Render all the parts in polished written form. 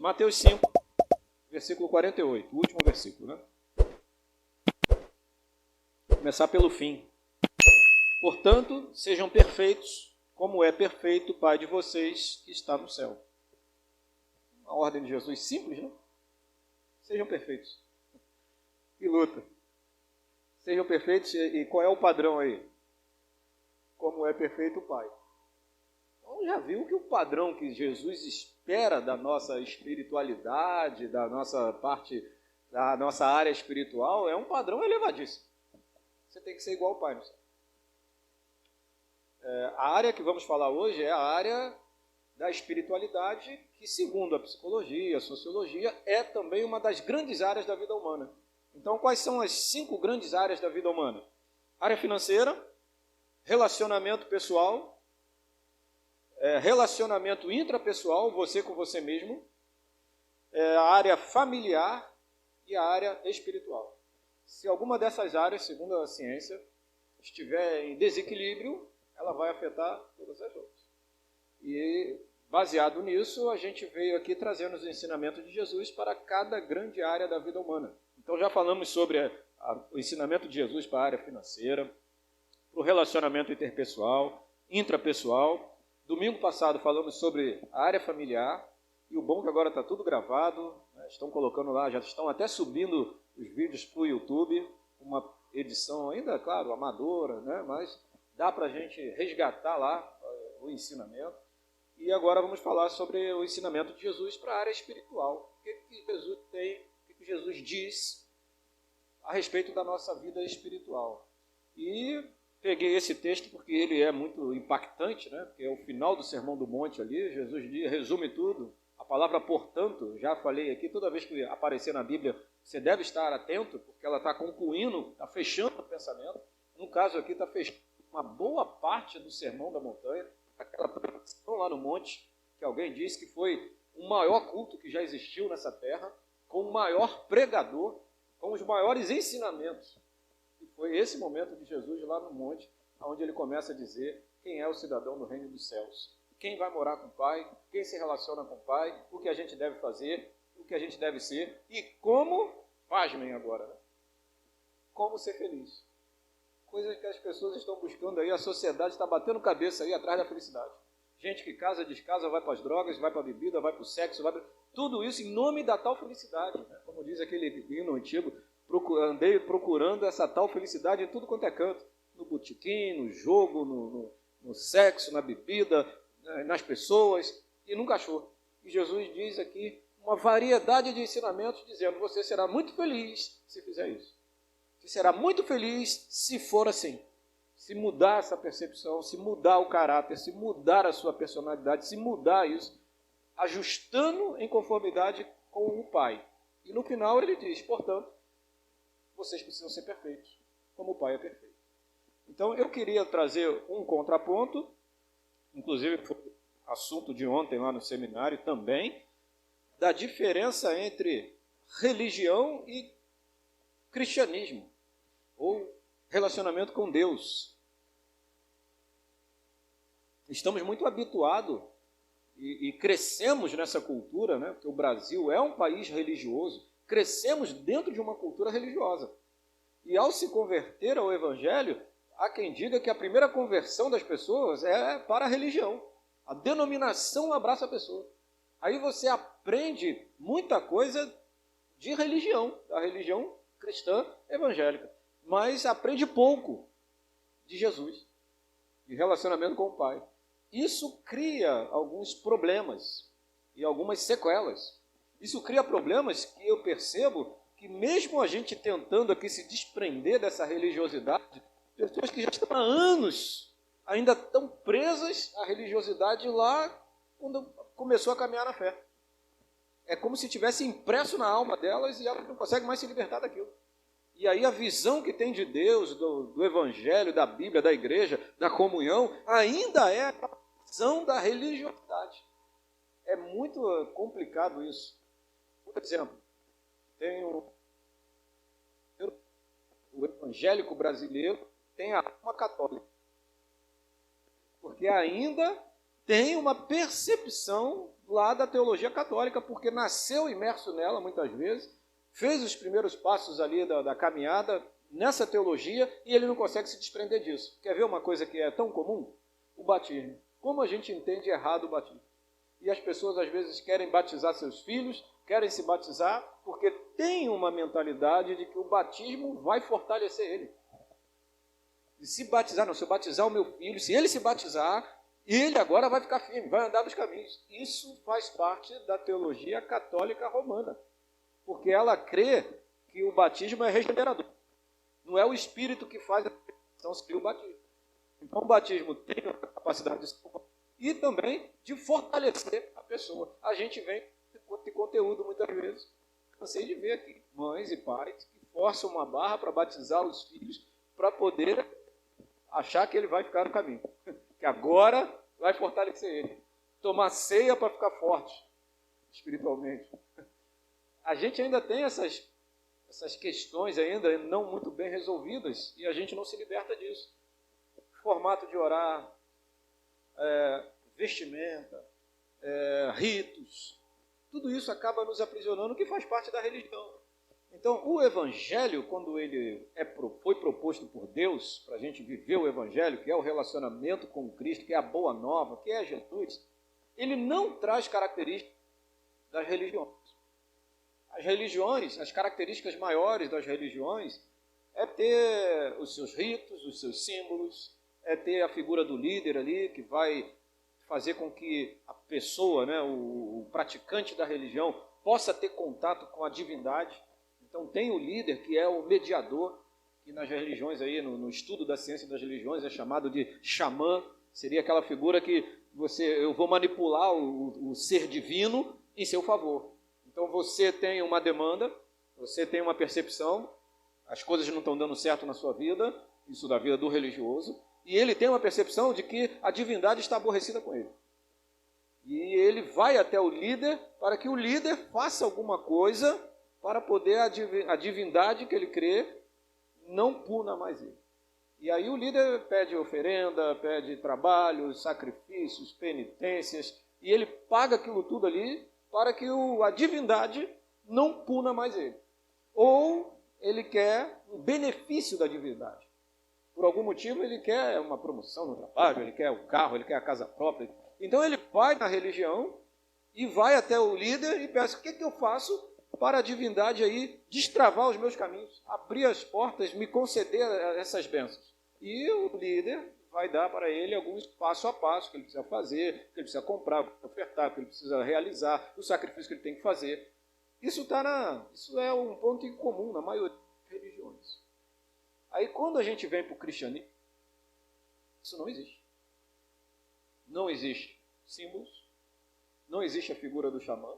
Mateus 5, versículo 48, o último versículo, né? Vou começar pelo fim. Portanto, sejam perfeitos, como é perfeito o Pai de vocês que está no céu. Uma ordem de Jesus simples, né? Sejam perfeitos. Que luta. Sejam perfeitos, e qual é o padrão aí? Como é perfeito o Pai. Então já viu que o padrão que Jesus espera da nossa espiritualidade, da nossa parte, da nossa área espiritual, é um padrão elevadíssimo. Você tem que ser igual ao Pai, não sei. A área que vamos falar hoje é a área da espiritualidade, que segundo a psicologia, a sociologia, é também uma das grandes áreas da vida humana. Então, quais são as 5 grandes áreas da vida humana? Área financeira, relacionamento pessoal, relacionamento intrapessoal, você com você mesmo, a área familiar e a área espiritual. Se alguma dessas áreas, segundo a ciência, estiver em desequilíbrio, ela vai afetar todas as outras. E, baseado nisso, a gente veio aqui trazendo os ensinamentos de Jesus para cada grande área da vida humana. Então, já falamos sobre o ensinamento de Jesus para a área financeira, para o relacionamento interpessoal, intrapessoal. Domingo passado falamos sobre a área familiar, e o bom é que agora está tudo gravado, né? Estão colocando lá, já estão até subindo os vídeos para o YouTube, uma edição ainda, claro, amadora, né? Mas dá para a gente resgatar lá o ensinamento. E agora vamos falar sobre o ensinamento de Jesus para a área espiritual. O que Jesus tem, o que Jesus diz a respeito da nossa vida espiritual. E peguei esse texto porque ele é muito impactante, né? Porque é o final do Sermão do Monte ali, Jesus resume tudo. A palavra portanto, já falei aqui, toda vez que aparecer na Bíblia, você deve estar atento, porque ela está concluindo, está fechando o pensamento. No caso aqui, está fechando uma boa parte do Sermão da Montanha, aquela pregação lá no monte, que alguém disse que foi o maior culto que já existiu nessa terra, com o maior pregador, com os maiores ensinamentos. E foi esse momento de Jesus lá no monte, onde ele começa a dizer quem é o cidadão do reino dos céus, quem vai morar com o Pai, quem se relaciona com o Pai, o que a gente deve fazer, o que a gente deve ser e como, pasmem agora, né? Como ser feliz. Coisas que as pessoas estão buscando aí, a sociedade está batendo cabeça aí atrás da felicidade. Gente que casa, descasa, vai para as drogas, vai para a bebida, vai para o sexo, vai para... tudo isso em nome da tal felicidade, né? Como diz aquele hino antigo, andei procurando essa tal felicidade em tudo quanto é canto, no botequim, no jogo, no sexo, na bebida, nas pessoas, e nunca achou. E Jesus diz aqui uma variedade de ensinamentos dizendo, você será muito feliz se fizer isso. Você será muito feliz se for assim. Se mudar essa percepção, se mudar o caráter, se mudar a sua personalidade, se mudar isso, ajustando em conformidade com o Pai. E no final ele diz, portanto, vocês precisam ser perfeitos, como o Pai é perfeito. Então eu queria trazer um contraponto, inclusive foi assunto de ontem lá no seminário também, da diferença entre religião e cristianismo, ou relacionamento com Deus. Estamos muito habituados e crescemos nessa cultura, né? Porque o Brasil é um país religioso, crescemos dentro de uma cultura religiosa. E ao se converter ao Evangelho, há quem diga que a primeira conversão das pessoas é para a religião. A denominação abraça a pessoa. Aí você aprende muita coisa de religião, da religião cristã evangélica, mas aprende pouco de Jesus, de relacionamento com o Pai. Isso cria alguns problemas e algumas sequelas. Isso cria problemas que eu percebo que mesmo a gente tentando aqui se desprender dessa religiosidade, pessoas que já estão há anos ainda estão presas à religiosidade lá quando começou a caminhar na fé. É como se tivesse impresso na alma delas e elas não conseguem mais se libertar daquilo. E aí a visão que tem de Deus, do Evangelho, da Bíblia, da igreja, da comunhão, ainda é a visão da religiosidade. É muito complicado isso. Por exemplo, tem o evangélico brasileiro tem a alma católica. Porque ainda tem uma percepção lá da teologia católica, porque nasceu imerso nela muitas vezes, fez os primeiros passos ali da caminhada nessa teologia e ele não consegue se desprender disso. Quer ver uma coisa que é tão comum? O batismo. Como a gente entende errado o batismo? E as pessoas às vezes querem batizar seus filhos, querem se batizar, porque tem uma mentalidade de que o batismo vai fortalecer ele. E se batizar, não, se eu batizar o meu filho, se ele se batizar, ele agora vai ficar firme, vai andar nos caminhos. Isso faz parte da teologia católica romana, porque ela crê que o batismo é regenerador. Não é o Espírito que faz a regeneração, se cria o batismo. Então o batismo tem a capacidade de salvar e também de fortalecer a pessoa. A gente vem de conteúdo muitas vezes. Cansei de ver aqui mães e pais que forçam uma barra para batizar os filhos para poder achar que ele vai ficar no caminho. Que agora vai fortalecer ele. Tomar ceia para ficar forte espiritualmente. A gente ainda tem essas questões ainda não muito bem resolvidas e a gente não se liberta disso. Formato de orar, vestimenta, ritos, tudo isso acaba nos aprisionando, que faz parte da religião. Então, o Evangelho, quando ele foi proposto por Deus, para a gente viver o Evangelho, que é o relacionamento com Cristo, que é a boa nova, que é Jesus, ele não traz características das religiões. As religiões, as características maiores das religiões, é ter os seus ritos, os seus símbolos, é ter a figura do líder ali, que vai fazer com que a pessoa, né, o praticante da religião, possa ter contato com a divindade. Então tem o líder, que é o mediador, que nas religiões, aí, no estudo da ciência das religiões, é chamado de xamã. Seria aquela figura que eu vou manipular o ser divino em seu favor. Então você tem uma demanda, você tem uma percepção, as coisas não estão dando certo na sua vida, isso da vida do religioso, e ele tem uma percepção de que a divindade está aborrecida com ele. E ele vai até o líder para que o líder faça alguma coisa para poder a divindade que ele crê não puna mais ele. E aí o líder pede oferenda, pede trabalhos, sacrifícios, penitências, e ele paga aquilo tudo ali para que a divindade não puna mais ele. Ou ele quer um benefício da divindade. Por algum motivo ele quer uma promoção no trabalho, ele quer o carro, ele quer a casa própria. Então ele vai na religião e vai até o líder e peça: o que eu faço para a divindade aí destravar os meus caminhos, abrir as portas, me conceder essas bênçãos? E o líder vai dar para ele alguns passo a passo que ele precisa fazer, que ele precisa comprar, ofertar, que ele precisa realizar, o sacrifício que ele tem que fazer. Isso é um ponto em comum na maioria das religiões. Aí quando a gente vem para o cristianismo, isso não existe. Não existe símbolos, não existe a figura do xamã,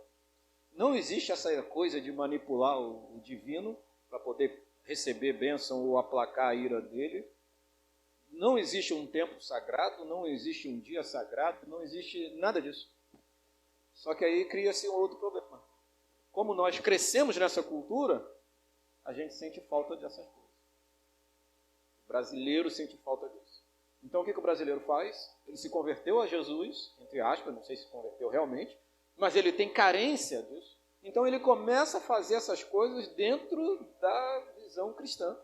não existe essa coisa de manipular o divino para poder receber bênção ou aplacar a ira dele. Não existe um tempo sagrado, não existe um dia sagrado, não existe nada disso. Só que aí cria-se um outro problema. Como nós crescemos nessa cultura, a gente sente falta dessas coisas. O brasileiro sente falta disso. Então o que o brasileiro faz? Ele se converteu a Jesus, entre aspas, não sei se converteu realmente, mas ele tem carência disso. Então ele começa a fazer essas coisas dentro da visão cristã.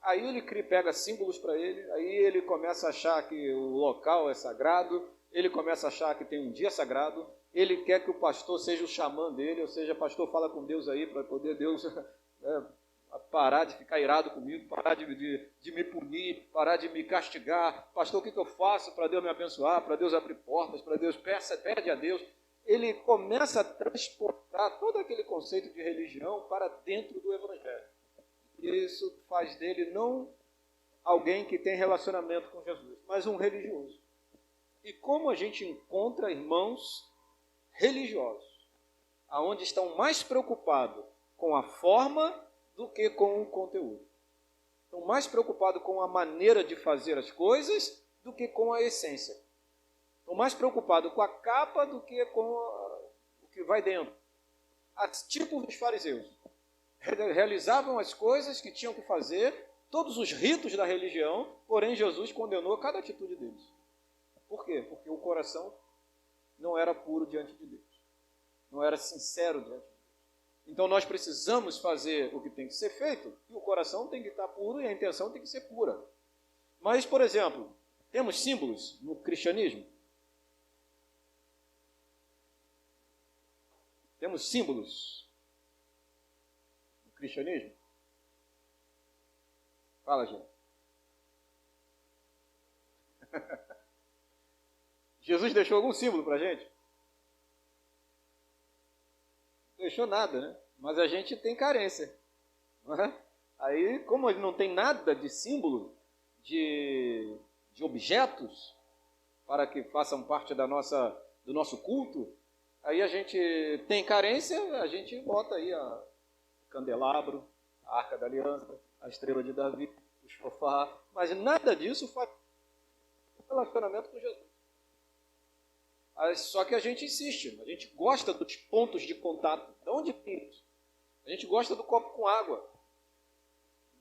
Aí ele pega símbolos para ele, aí ele começa a achar que o local é sagrado, ele começa a achar que tem um dia sagrado, ele quer que o pastor seja o xamã dele, ou seja, pastor, fala com Deus aí para poder Deus parar de ficar irado comigo, parar de me punir, parar de me castigar. Pastor, o que eu faço para Deus me abençoar, para Deus abrir portas, para Deus pede a Deus? Ele começa a transportar todo aquele conceito de religião para dentro do Evangelho. Isso faz dele não alguém que tem relacionamento com Jesus, mas um religioso. E como a gente encontra irmãos religiosos, aonde estão mais preocupados com a forma do que com o conteúdo. Estão mais preocupados com a maneira de fazer as coisas do que com a essência. Estão mais preocupados com a capa do que com o que vai dentro. Tipo dos fariseus. Realizavam as coisas que tinham que fazer, todos os ritos da religião, porém Jesus condenou cada atitude deles. Por quê? Porque o coração não era puro diante de Deus. Não era sincero diante de Deus. Então nós precisamos fazer o que tem que ser feito, e o coração tem que estar puro e a intenção tem que ser pura. Mas, por exemplo, temos símbolos no cristianismo? Temos símbolos no cristianismo? Fala, gente. Jesus deixou algum símbolo para a gente? Não deixou nada, né? Mas a gente tem carência. Não é? Aí, como ele não tem nada de símbolo, de objetos, para que façam parte do nosso culto, aí a gente tem carência, a gente bota aí o candelabro, a arca da aliança, a estrela de Davi, o shofar, mas nada disso faz relacionamento com Jesus. Só que a gente insiste, a gente gosta dos pontos de contato. De onde vem isso? A gente gosta do copo com água,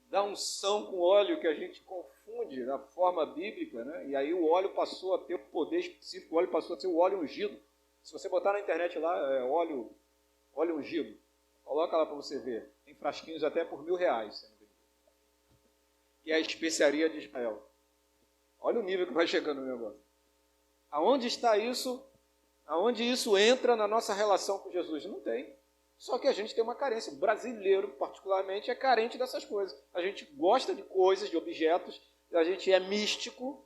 da unção com óleo, que a gente confunde na forma bíblica, né? E aí o óleo passou a ter um poder específico, o óleo passou a ser o óleo ungido. Se você botar na internet lá, óleo ungido, coloca lá para você ver. Tem frasquinhos até por R$1.000, que é a especiaria de Israel. Olha o nível que vai chegando no negócio. Aonde está isso? Aonde isso entra na nossa relação com Jesus? Não tem. Só que a gente tem uma carência. O brasileiro, particularmente, é carente dessas coisas. A gente gosta de coisas, de objetos, a gente é místico.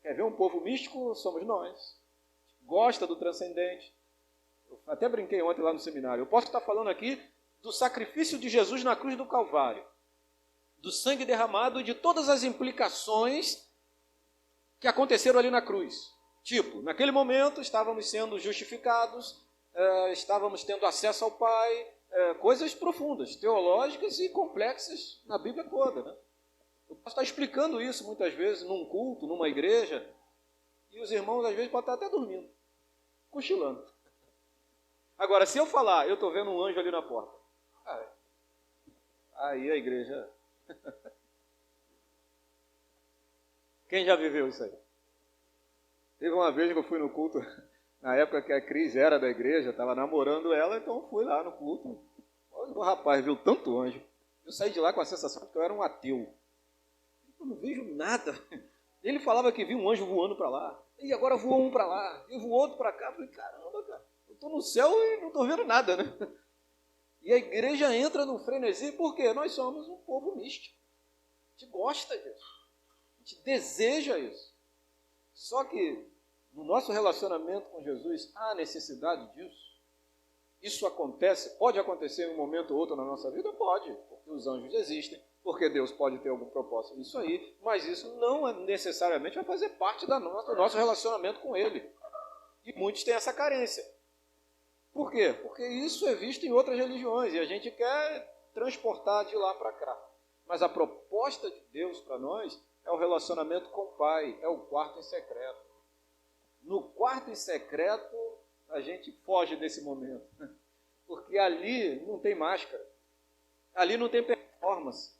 Quer ver um povo místico? Somos nós. Gosta do transcendente. Eu até brinquei ontem lá no seminário. Eu posso estar falando aqui do sacrifício de Jesus na cruz do Calvário, do sangue derramado e de todas as implicações que aconteceram ali na cruz. Tipo, naquele momento estávamos sendo justificados, estávamos tendo acesso ao Pai, coisas profundas, teológicas e complexas na Bíblia toda, né? Eu posso estar explicando isso muitas vezes num culto, numa igreja, e os irmãos às vezes podem estar até dormindo, cochilando. Agora, se eu falar, eu estou vendo um anjo ali na porta, aí a igreja... Quem já viveu isso aí? Teve uma vez que eu fui no culto, na época que a Cris era da igreja, estava namorando ela, então eu fui lá no culto. O rapaz viu tanto anjo. Eu saí de lá com a sensação de que eu era um ateu. Eu não vejo nada. Ele falava que viu um anjo voando para lá. E agora voou um para lá. E voou outro para cá. Eu falei, caramba, cara. Eu estou no céu e não estou vendo nada, né? E a igreja entra no frenesi, por quê? Nós somos um povo místico. A gente gosta disso. A gente deseja isso. Só que no nosso relacionamento com Jesus há necessidade disso. Isso acontece, pode acontecer em um momento ou outro na nossa vida? Pode, porque os anjos existem, porque Deus pode ter algum propósito nisso aí, mas isso não necessariamente vai fazer parte do nosso relacionamento com Ele. E muitos têm essa carência. Por quê? Porque isso é visto em outras religiões e a gente quer transportar de lá para cá. Mas a proposta de Deus para nós é o relacionamento com o Pai, é o quarto em secreto. No quarto em secreto, a gente foge desse momento, porque ali não tem máscara, ali não tem performance.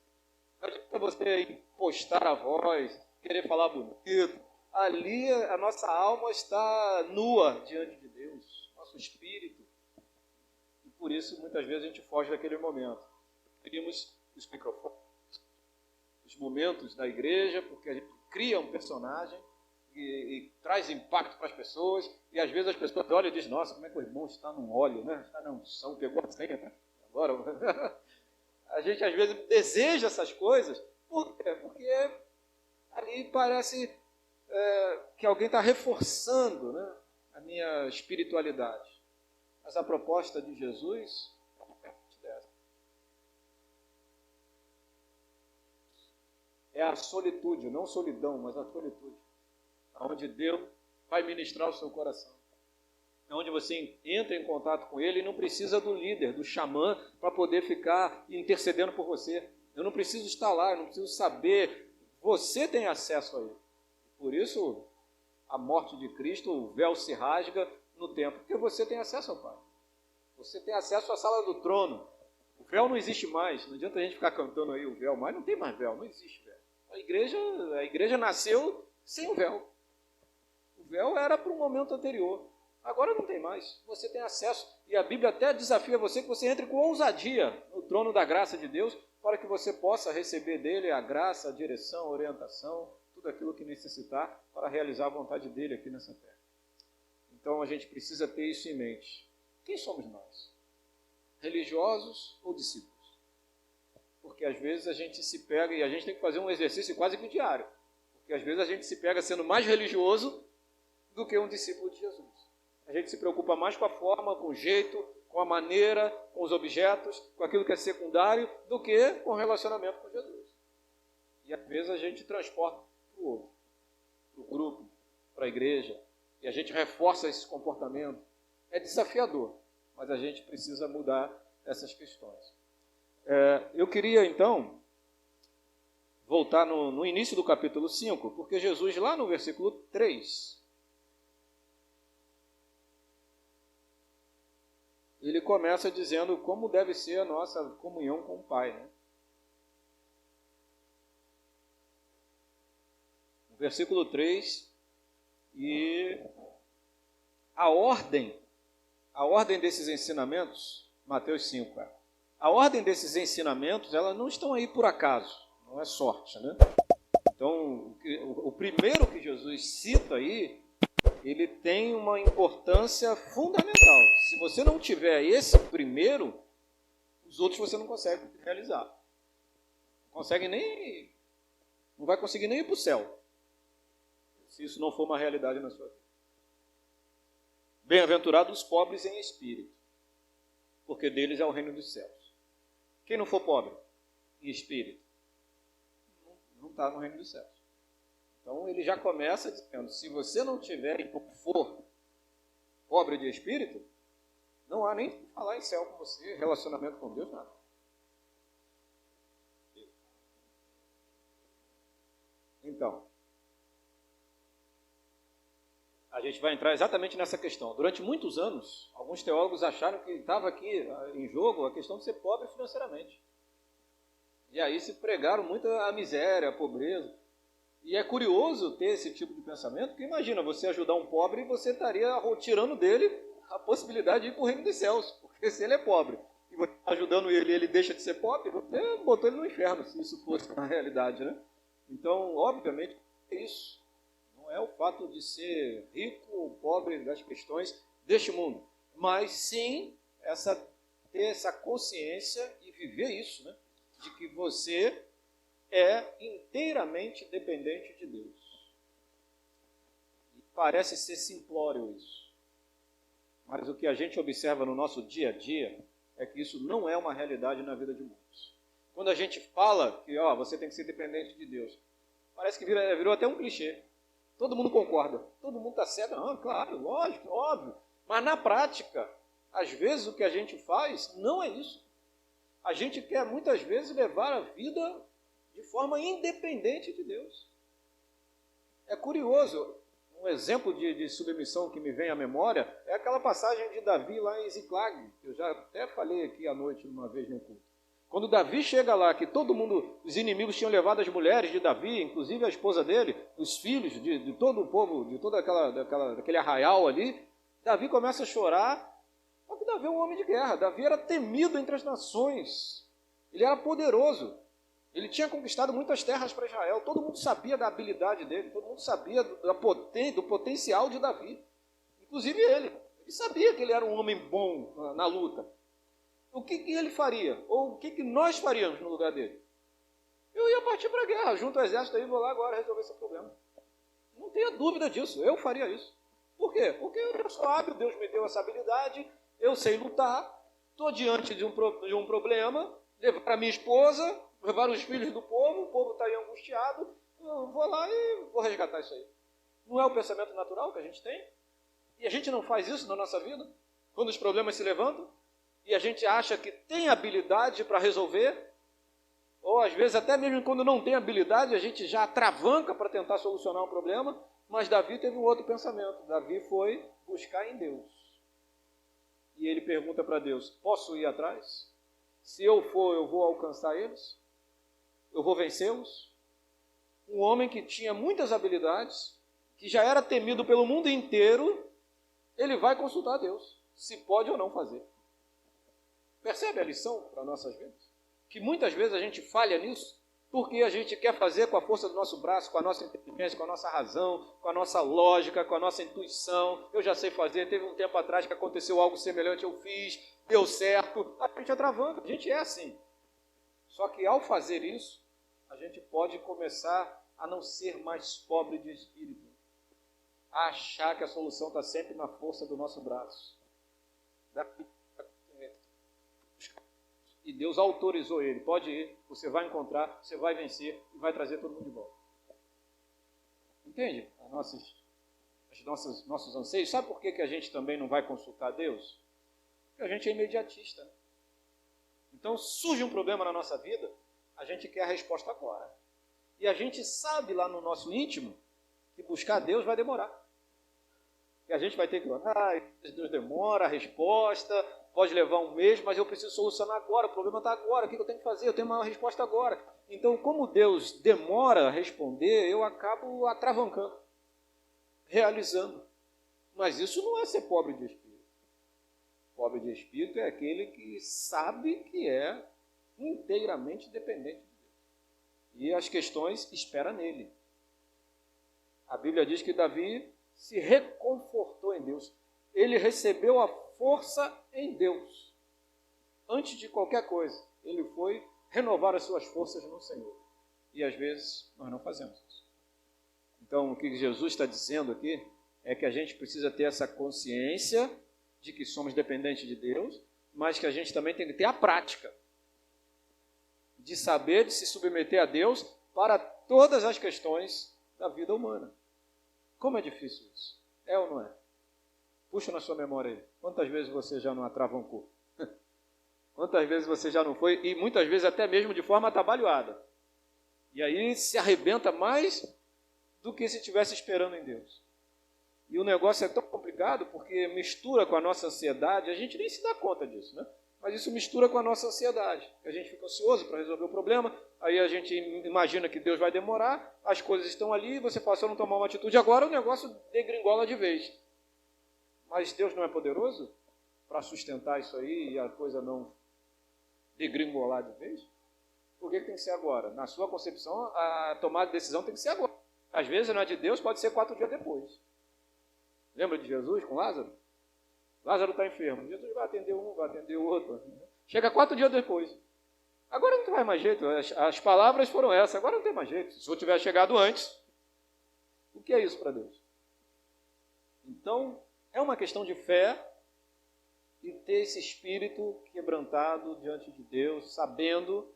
Não adianta você impostar a voz, querer falar bonito. Ali a nossa alma está nua diante de Deus, nosso espírito. E por isso, muitas vezes, a gente foge daquele momento. Queríamos os microfones, os momentos da igreja, porque a gente cria um personagem e traz impacto para as pessoas, e às vezes as pessoas olham e dizem, nossa, como é que o irmão está num óleo, né? Está na unção, pegou a senha, né? Agora, a gente às vezes deseja essas coisas, por quê? Porque ali parece que alguém está reforçando, né, a minha espiritualidade. Mas a proposta de Jesus é a solitude, não solidão, mas a solitude. Onde Deus vai ministrar o seu coração. É onde você entra em contato com Ele e não precisa do líder, do xamã, para poder ficar intercedendo por você. Eu não preciso estar lá, eu não preciso saber. Você tem acesso a Ele. Por isso, a morte de Cristo, o véu se rasga no templo, porque você tem acesso ao Pai. Você tem acesso à sala do trono. O véu não existe mais. Não adianta a gente ficar cantando aí o véu, mas não tem mais véu, não existe véu. A igreja nasceu sem o véu. O véu era para um momento anterior. Agora não tem mais. Você tem acesso. E a Bíblia até desafia você que você entre com ousadia no trono da graça de Deus para que você possa receber dele a graça, a direção, a orientação, tudo aquilo que necessitar para realizar a vontade dele aqui nessa terra. Então a gente precisa ter isso em mente. Quem somos nós? Religiosos ou discípulos? Porque às vezes a gente se pega, e a gente tem que fazer um exercício quase que diário, porque às vezes a gente se pega sendo mais religioso do que um discípulo de Jesus. A gente se preocupa mais com a forma, com o jeito, com a maneira, com os objetos, com aquilo que é secundário, do que com o relacionamento com Jesus. E às vezes a gente transporta para o outro, para o grupo, para a igreja, e a gente reforça esse comportamento. É desafiador, mas a gente precisa mudar essas questões. Eu queria, então, voltar no início do capítulo 5, porque Jesus, lá no versículo 3, ele começa dizendo como deve ser a nossa comunhão com o Pai, né? No versículo 3, e a ordem desses ensinamentos, Mateus 5, a ordem desses ensinamentos, elas não estão aí por acaso, não é sorte, né? Então, o primeiro que Jesus cita aí, ele tem uma importância fundamental. Se você não tiver esse primeiro, os outros você não consegue realizar. Não vai conseguir nem ir para o céu, se isso não for uma realidade na sua vida. Bem-aventurados os pobres em espírito, porque deles é o reino dos céus. Quem não for pobre em espírito, não está no reino dos céus. Então ele já começa dizendo, se você não tiver e for pobre de espírito, não há nem falar em céu com você, relacionamento com Deus, nada. Então, a gente vai entrar exatamente nessa questão. Durante muitos anos, alguns teólogos acharam que estava aqui em jogo a questão de ser pobre financeiramente. E aí se pregaram muito a miséria, a pobreza. E é curioso ter esse tipo de pensamento, porque imagina, você ajudar um pobre e você estaria tirando dele a possibilidade de ir para o reino dos céus, porque se ele é pobre e você está ajudando ele e ele deixa de ser pobre, você botou ele no inferno, se isso fosse a realidade, né? Então, obviamente, é isso. Não é o fato de ser rico ou pobre das questões deste mundo, mas sim ter essa consciência e viver isso, né? De que você é inteiramente dependente de Deus. E parece ser simplório isso. Mas o que a gente observa no nosso dia a dia é que isso não é uma realidade na vida de muitos. Quando a gente fala que você tem que ser dependente de Deus, parece que virou até um clichê. Todo mundo concorda. Todo mundo está certo. Claro, lógico, óbvio. Mas na prática, às vezes o que a gente faz não é isso. A gente quer muitas vezes levar a vida de forma independente de Deus. É curioso, um exemplo de submissão que me vem à memória é aquela passagem de Davi lá em Ziclag, que eu já até falei aqui à noite uma vez no culto. Quando Davi chega lá, que todo mundo, os inimigos tinham levado as mulheres de Davi, inclusive a esposa dele, os filhos de todo o povo, de todo aquele arraial ali, Davi começa a chorar. Só que Davi é um homem de guerra, Davi era temido entre as nações, ele era poderoso, ele tinha conquistado muitas terras para Israel, todo mundo sabia da habilidade dele, todo mundo sabia do potencial de Davi, inclusive ele sabia que ele era um homem bom na luta. O que ele faria? Ou o que nós faríamos no lugar dele? Eu ia partir para a guerra, junto ao exército aí, vou lá agora resolver esse problema. Não tenha dúvida disso, eu faria isso. Por quê? Porque eu sou hábil, Deus me deu essa habilidade, eu sei lutar, estou diante de um problema, levar a minha esposa, levar os filhos do povo, o povo está aí angustiado, eu vou lá e vou resgatar isso aí. Não é o pensamento natural que a gente tem? E a gente não faz isso na nossa vida? Quando os problemas se levantam? E a gente acha que tem habilidade para resolver, ou às vezes até mesmo quando não tem habilidade, a gente já atravanca para tentar solucionar um problema, mas Davi teve um outro pensamento. Davi foi buscar em Deus. E ele pergunta para Deus, posso ir atrás? Se eu for, eu vou alcançar eles? Eu vou vencê-los? Um homem que tinha muitas habilidades, que já era temido pelo mundo inteiro, ele vai consultar Deus, se pode ou não fazer. Percebe a lição para nossas vidas? Que muitas vezes a gente falha nisso, porque a gente quer fazer com a força do nosso braço, com a nossa inteligência, com a nossa razão, com a nossa lógica, com a nossa intuição. Eu já sei fazer, teve um tempo atrás que aconteceu algo semelhante, eu fiz, deu certo. A gente atravanca, a gente é assim. Só que ao fazer isso, a gente pode começar a não ser mais pobre de espírito, a achar que a solução está sempre na força do nosso braço. E Deus autorizou ele, pode ir, você vai encontrar, você vai vencer e vai trazer todo mundo de volta. Entende? Nossos anseios. Sabe por que a gente também não vai consultar Deus? Porque a gente é imediatista. Então surge um problema na nossa vida, a gente quer a resposta agora. E a gente sabe lá no nosso íntimo que buscar Deus vai demorar. E a gente vai ter que orar, Deus demora a resposta, pode levar um mês, mas eu preciso solucionar agora, o problema está agora, o que eu tenho que fazer? Eu tenho uma resposta agora. Então, como Deus demora a responder, eu acabo atravancando, realizando. Mas isso não é ser pobre de espírito. Pobre de espírito é aquele que sabe que é inteiramente dependente de Deus. E as questões espera nele. A Bíblia diz que Davi se reconfortou em Deus. Ele recebeu a força em Deus. Antes de qualquer coisa, ele foi renovar as suas forças no Senhor. E às vezes nós não fazemos isso. Então, o que Jesus está dizendo aqui é que a gente precisa ter essa consciência de que somos dependentes de Deus, mas que a gente também tem que ter a prática de saber, de se submeter a Deus para todas as questões da vida humana. Como é difícil isso? É ou não é? Puxa na sua memória aí. Quantas vezes você já não atravancou? Quantas vezes você já não foi? E muitas vezes até mesmo de forma atabalhoada. E aí se arrebenta mais do que se estivesse esperando em Deus. E o negócio é tão complicado porque mistura com a nossa ansiedade. A gente nem se dá conta disso, né? Mas isso mistura com a nossa ansiedade. A gente fica ansioso para resolver o problema, aí a gente imagina que Deus vai demorar, as coisas estão ali, você fala, se eu não tomar uma atitude agora, o negócio degringola de vez. Mas Deus não é poderoso para sustentar isso aí e a coisa não degringolar de vez? Por que tem que ser agora? Na sua concepção, a tomada de decisão tem que ser agora. Às vezes, não é de Deus, pode ser 4 dias depois. Lembra de Jesus com Lázaro? Lázaro está enfermo. Jesus vai atender um, vai atender o outro. Chega 4 dias depois. Agora não tem mais jeito. As palavras foram essas. Agora não tem mais jeito. Se eu tivesse chegado antes, o que é isso para Deus? Então, é uma questão de fé e ter esse espírito quebrantado diante de Deus, sabendo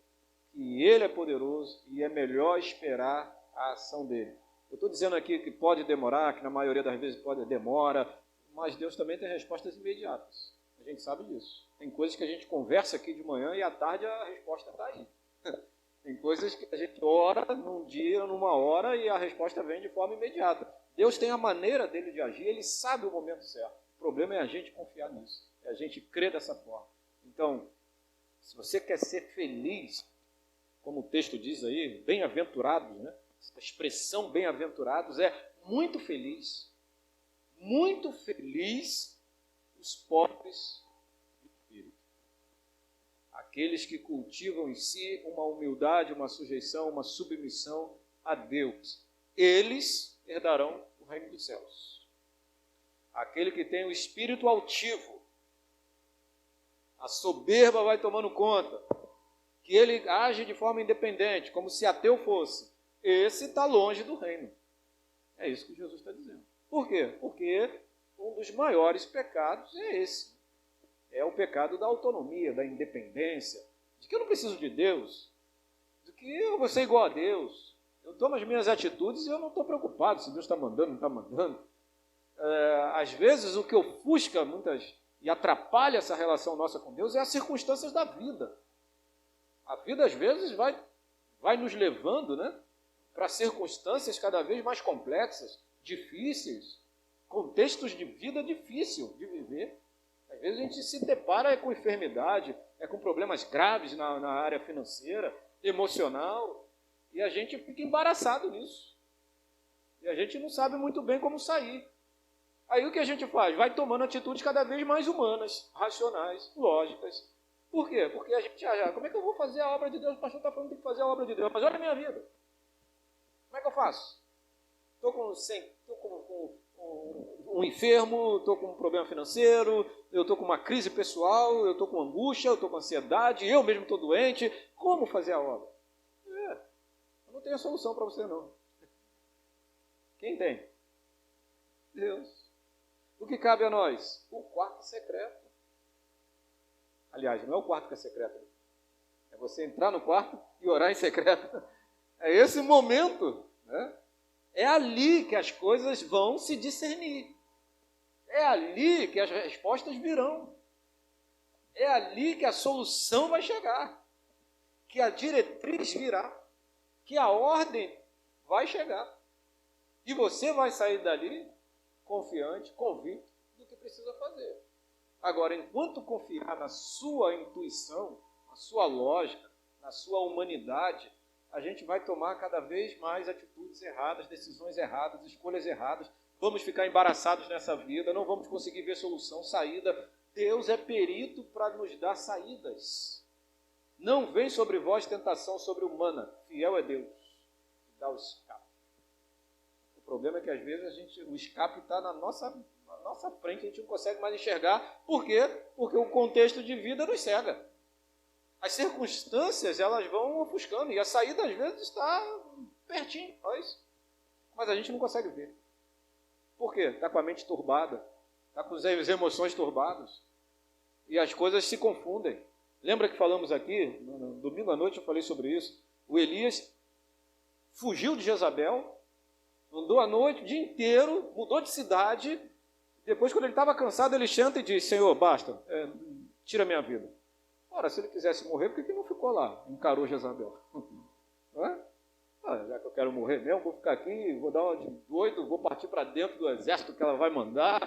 que Ele é poderoso e é melhor esperar a ação dEle. Eu estou dizendo aqui que pode demorar, que na maioria das vezes demora, mas Deus também tem respostas imediatas. A gente sabe disso. Tem coisas que a gente conversa aqui de manhã e à tarde a resposta está aí. Tem coisas que a gente ora num dia, numa hora, e a resposta vem de forma imediata. Deus tem a maneira dele de agir, ele sabe o momento certo. O problema é a gente confiar nisso, é a gente crer dessa forma. Então, se você quer ser feliz, como o texto diz aí, bem-aventurados, né? Essa expressão bem-aventurados é muito feliz os pobres de espírito. Aqueles que cultivam em si uma humildade, uma sujeição, uma submissão a Deus. Eles herdarão o reino dos céus. Aquele que tem o espírito altivo, a soberba vai tomando conta, que ele age de forma independente, como se ateu fosse, esse está longe do reino. É isso que Jesus está dizendo. Por quê? Porque um dos maiores pecados é esse. É o pecado da autonomia, da independência, de que eu não preciso de Deus, de que eu vou ser igual a Deus. Eu tomo as minhas atitudes e eu não estou preocupado se Deus está mandando ou não está mandando. Às vezes o que ofusca e atrapalha essa relação nossa com Deus é as circunstâncias da vida. A vida às vezes vai nos levando, né, para circunstâncias cada vez mais complexas, difíceis, contextos de vida difícil de viver. Às vezes a gente se depara com enfermidade, com problemas graves na área financeira, emocional, e a gente fica embaraçado nisso. E a gente não sabe muito bem como sair. Aí o que a gente faz? Vai tomando atitudes cada vez mais humanas, racionais, lógicas. Por quê? Porque a gente como é que eu vou fazer a obra de Deus? O pastor está falando que tem que fazer a obra de Deus. Mas olha a minha vida. Como é que eu faço? Estou com um enfermo, estou com um problema financeiro, eu estou com uma crise pessoal, eu estou com angústia, eu estou com ansiedade, eu mesmo estou doente. Como fazer a obra? Eu não tenho a solução para você, não. Quem tem? Deus. O que cabe a nós? O quarto secreto. Aliás, não é o quarto que é secreto. É você entrar no quarto e orar em secreto. É esse momento, né? É ali que as coisas vão se discernir. É ali que as respostas virão. É ali que a solução vai chegar. Que a diretriz virá. Que a ordem vai chegar. E você vai sair dali confiante, convicto do que precisa fazer. Agora, enquanto confiar na sua intuição, na sua lógica, na sua humanidade, a gente vai tomar cada vez mais atitudes erradas, decisões erradas, escolhas erradas, vamos ficar embaraçados nessa vida, não vamos conseguir ver solução, saída. Deus é perito para nos dar saídas. Não vem sobre vós tentação sobre-humana, fiel é Deus, que dá o escape. O problema é que às vezes o escape está na nossa frente, a gente não consegue mais enxergar. Por quê? Porque o contexto de vida nos cega. As circunstâncias, elas vão ofuscando, e a saída às vezes está pertinho, mas a gente não consegue ver. Por quê? Está com a mente turbada, está com as emoções turbadas, e as coisas se confundem. Lembra que falamos aqui, no domingo à noite eu falei sobre isso, o Elias fugiu de Jezabel, andou a noite, o dia inteiro, mudou de cidade. Depois, quando ele estava cansado, ele chanta e diz: Senhor, basta, tira a minha vida. Ora, se ele quisesse morrer, por que não ficou lá? Encarou Jezabel. Não é? Já que eu quero morrer mesmo, vou ficar aqui, vou dar uma de doido, vou partir para dentro do exército que ela vai mandar.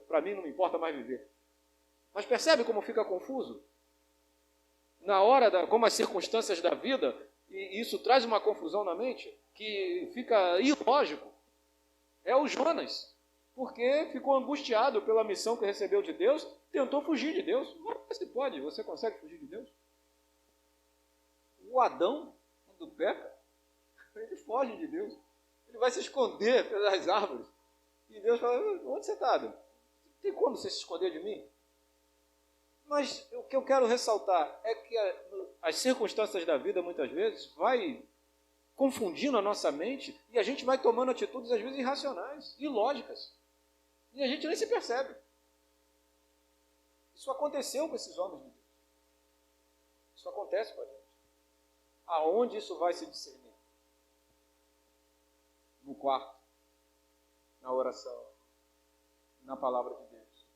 Para mim não me importa mais viver. Mas percebe como fica confuso? Na hora, como as circunstâncias da vida, e isso traz uma confusão na mente, que fica ilógico. É o Jonas, porque ficou angustiado pela missão que recebeu de Deus, tentou fugir de Deus. Você pode, você consegue fugir de Deus? O Adão, quando peca, ele foge de Deus. Ele vai se esconder pelas árvores. E Deus fala: onde você está, Adão? Tem como você se esconder de mim? Mas o que eu quero ressaltar é que as circunstâncias da vida, muitas vezes, vai confundindo a nossa mente e a gente vai tomando atitudes, às vezes, irracionais, ilógicas. E a gente nem se percebe. Isso aconteceu com esses homens de Deus. Isso acontece com a gente. Aonde isso vai se discernir? No quarto, na oração, na palavra de Deus.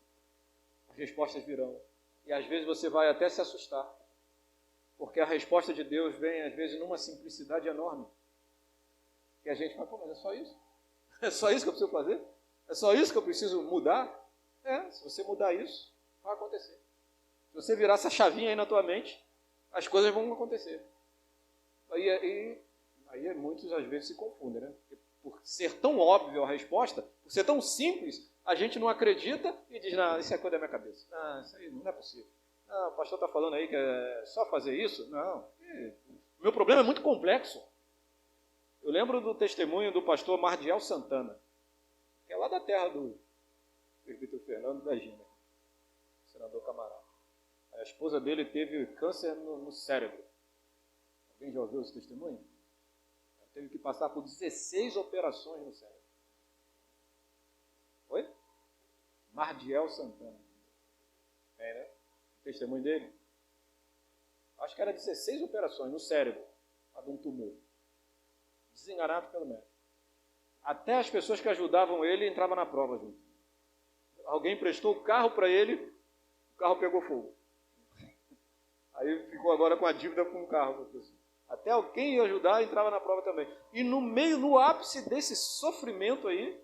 As respostas virão. E às vezes você vai até se assustar, porque a resposta de Deus vem, às vezes, numa simplicidade enorme. E a gente fala: pô, mas é só isso? É só isso que eu preciso fazer? É só isso que eu preciso mudar? Se você mudar isso, vai acontecer. Se você virar essa chavinha aí na tua mente, as coisas vão acontecer. Aí muitos, às vezes, se confundem, né? Porque por ser tão óbvio a resposta, por ser tão simples, a gente não acredita e diz: não, isso é coisa da minha cabeça. Não, isso aí não é possível. Não, o pastor está falando aí que é só fazer isso? Não. O meu problema é muito complexo. Eu lembro do testemunho do pastor Mardiel Santana, que é lá da terra do presbítero Fernando da Gina, senador Camarão. A esposa dele teve câncer no cérebro. Alguém já ouviu esse testemunho? Ela teve que passar por 16 operações no cérebro. Oi? Mardiel Santana. Né? O testemunho dele? Acho que era 16 operações no cérebro, de um tumor. Desenganado pelo médico. Até as pessoas que ajudavam ele entravam na prova junto. Alguém prestou o carro para ele, o carro pegou fogo. Aí ficou agora com a dívida com o carro. Até alguém ia ajudar entrava na prova também. E no ápice desse sofrimento aí,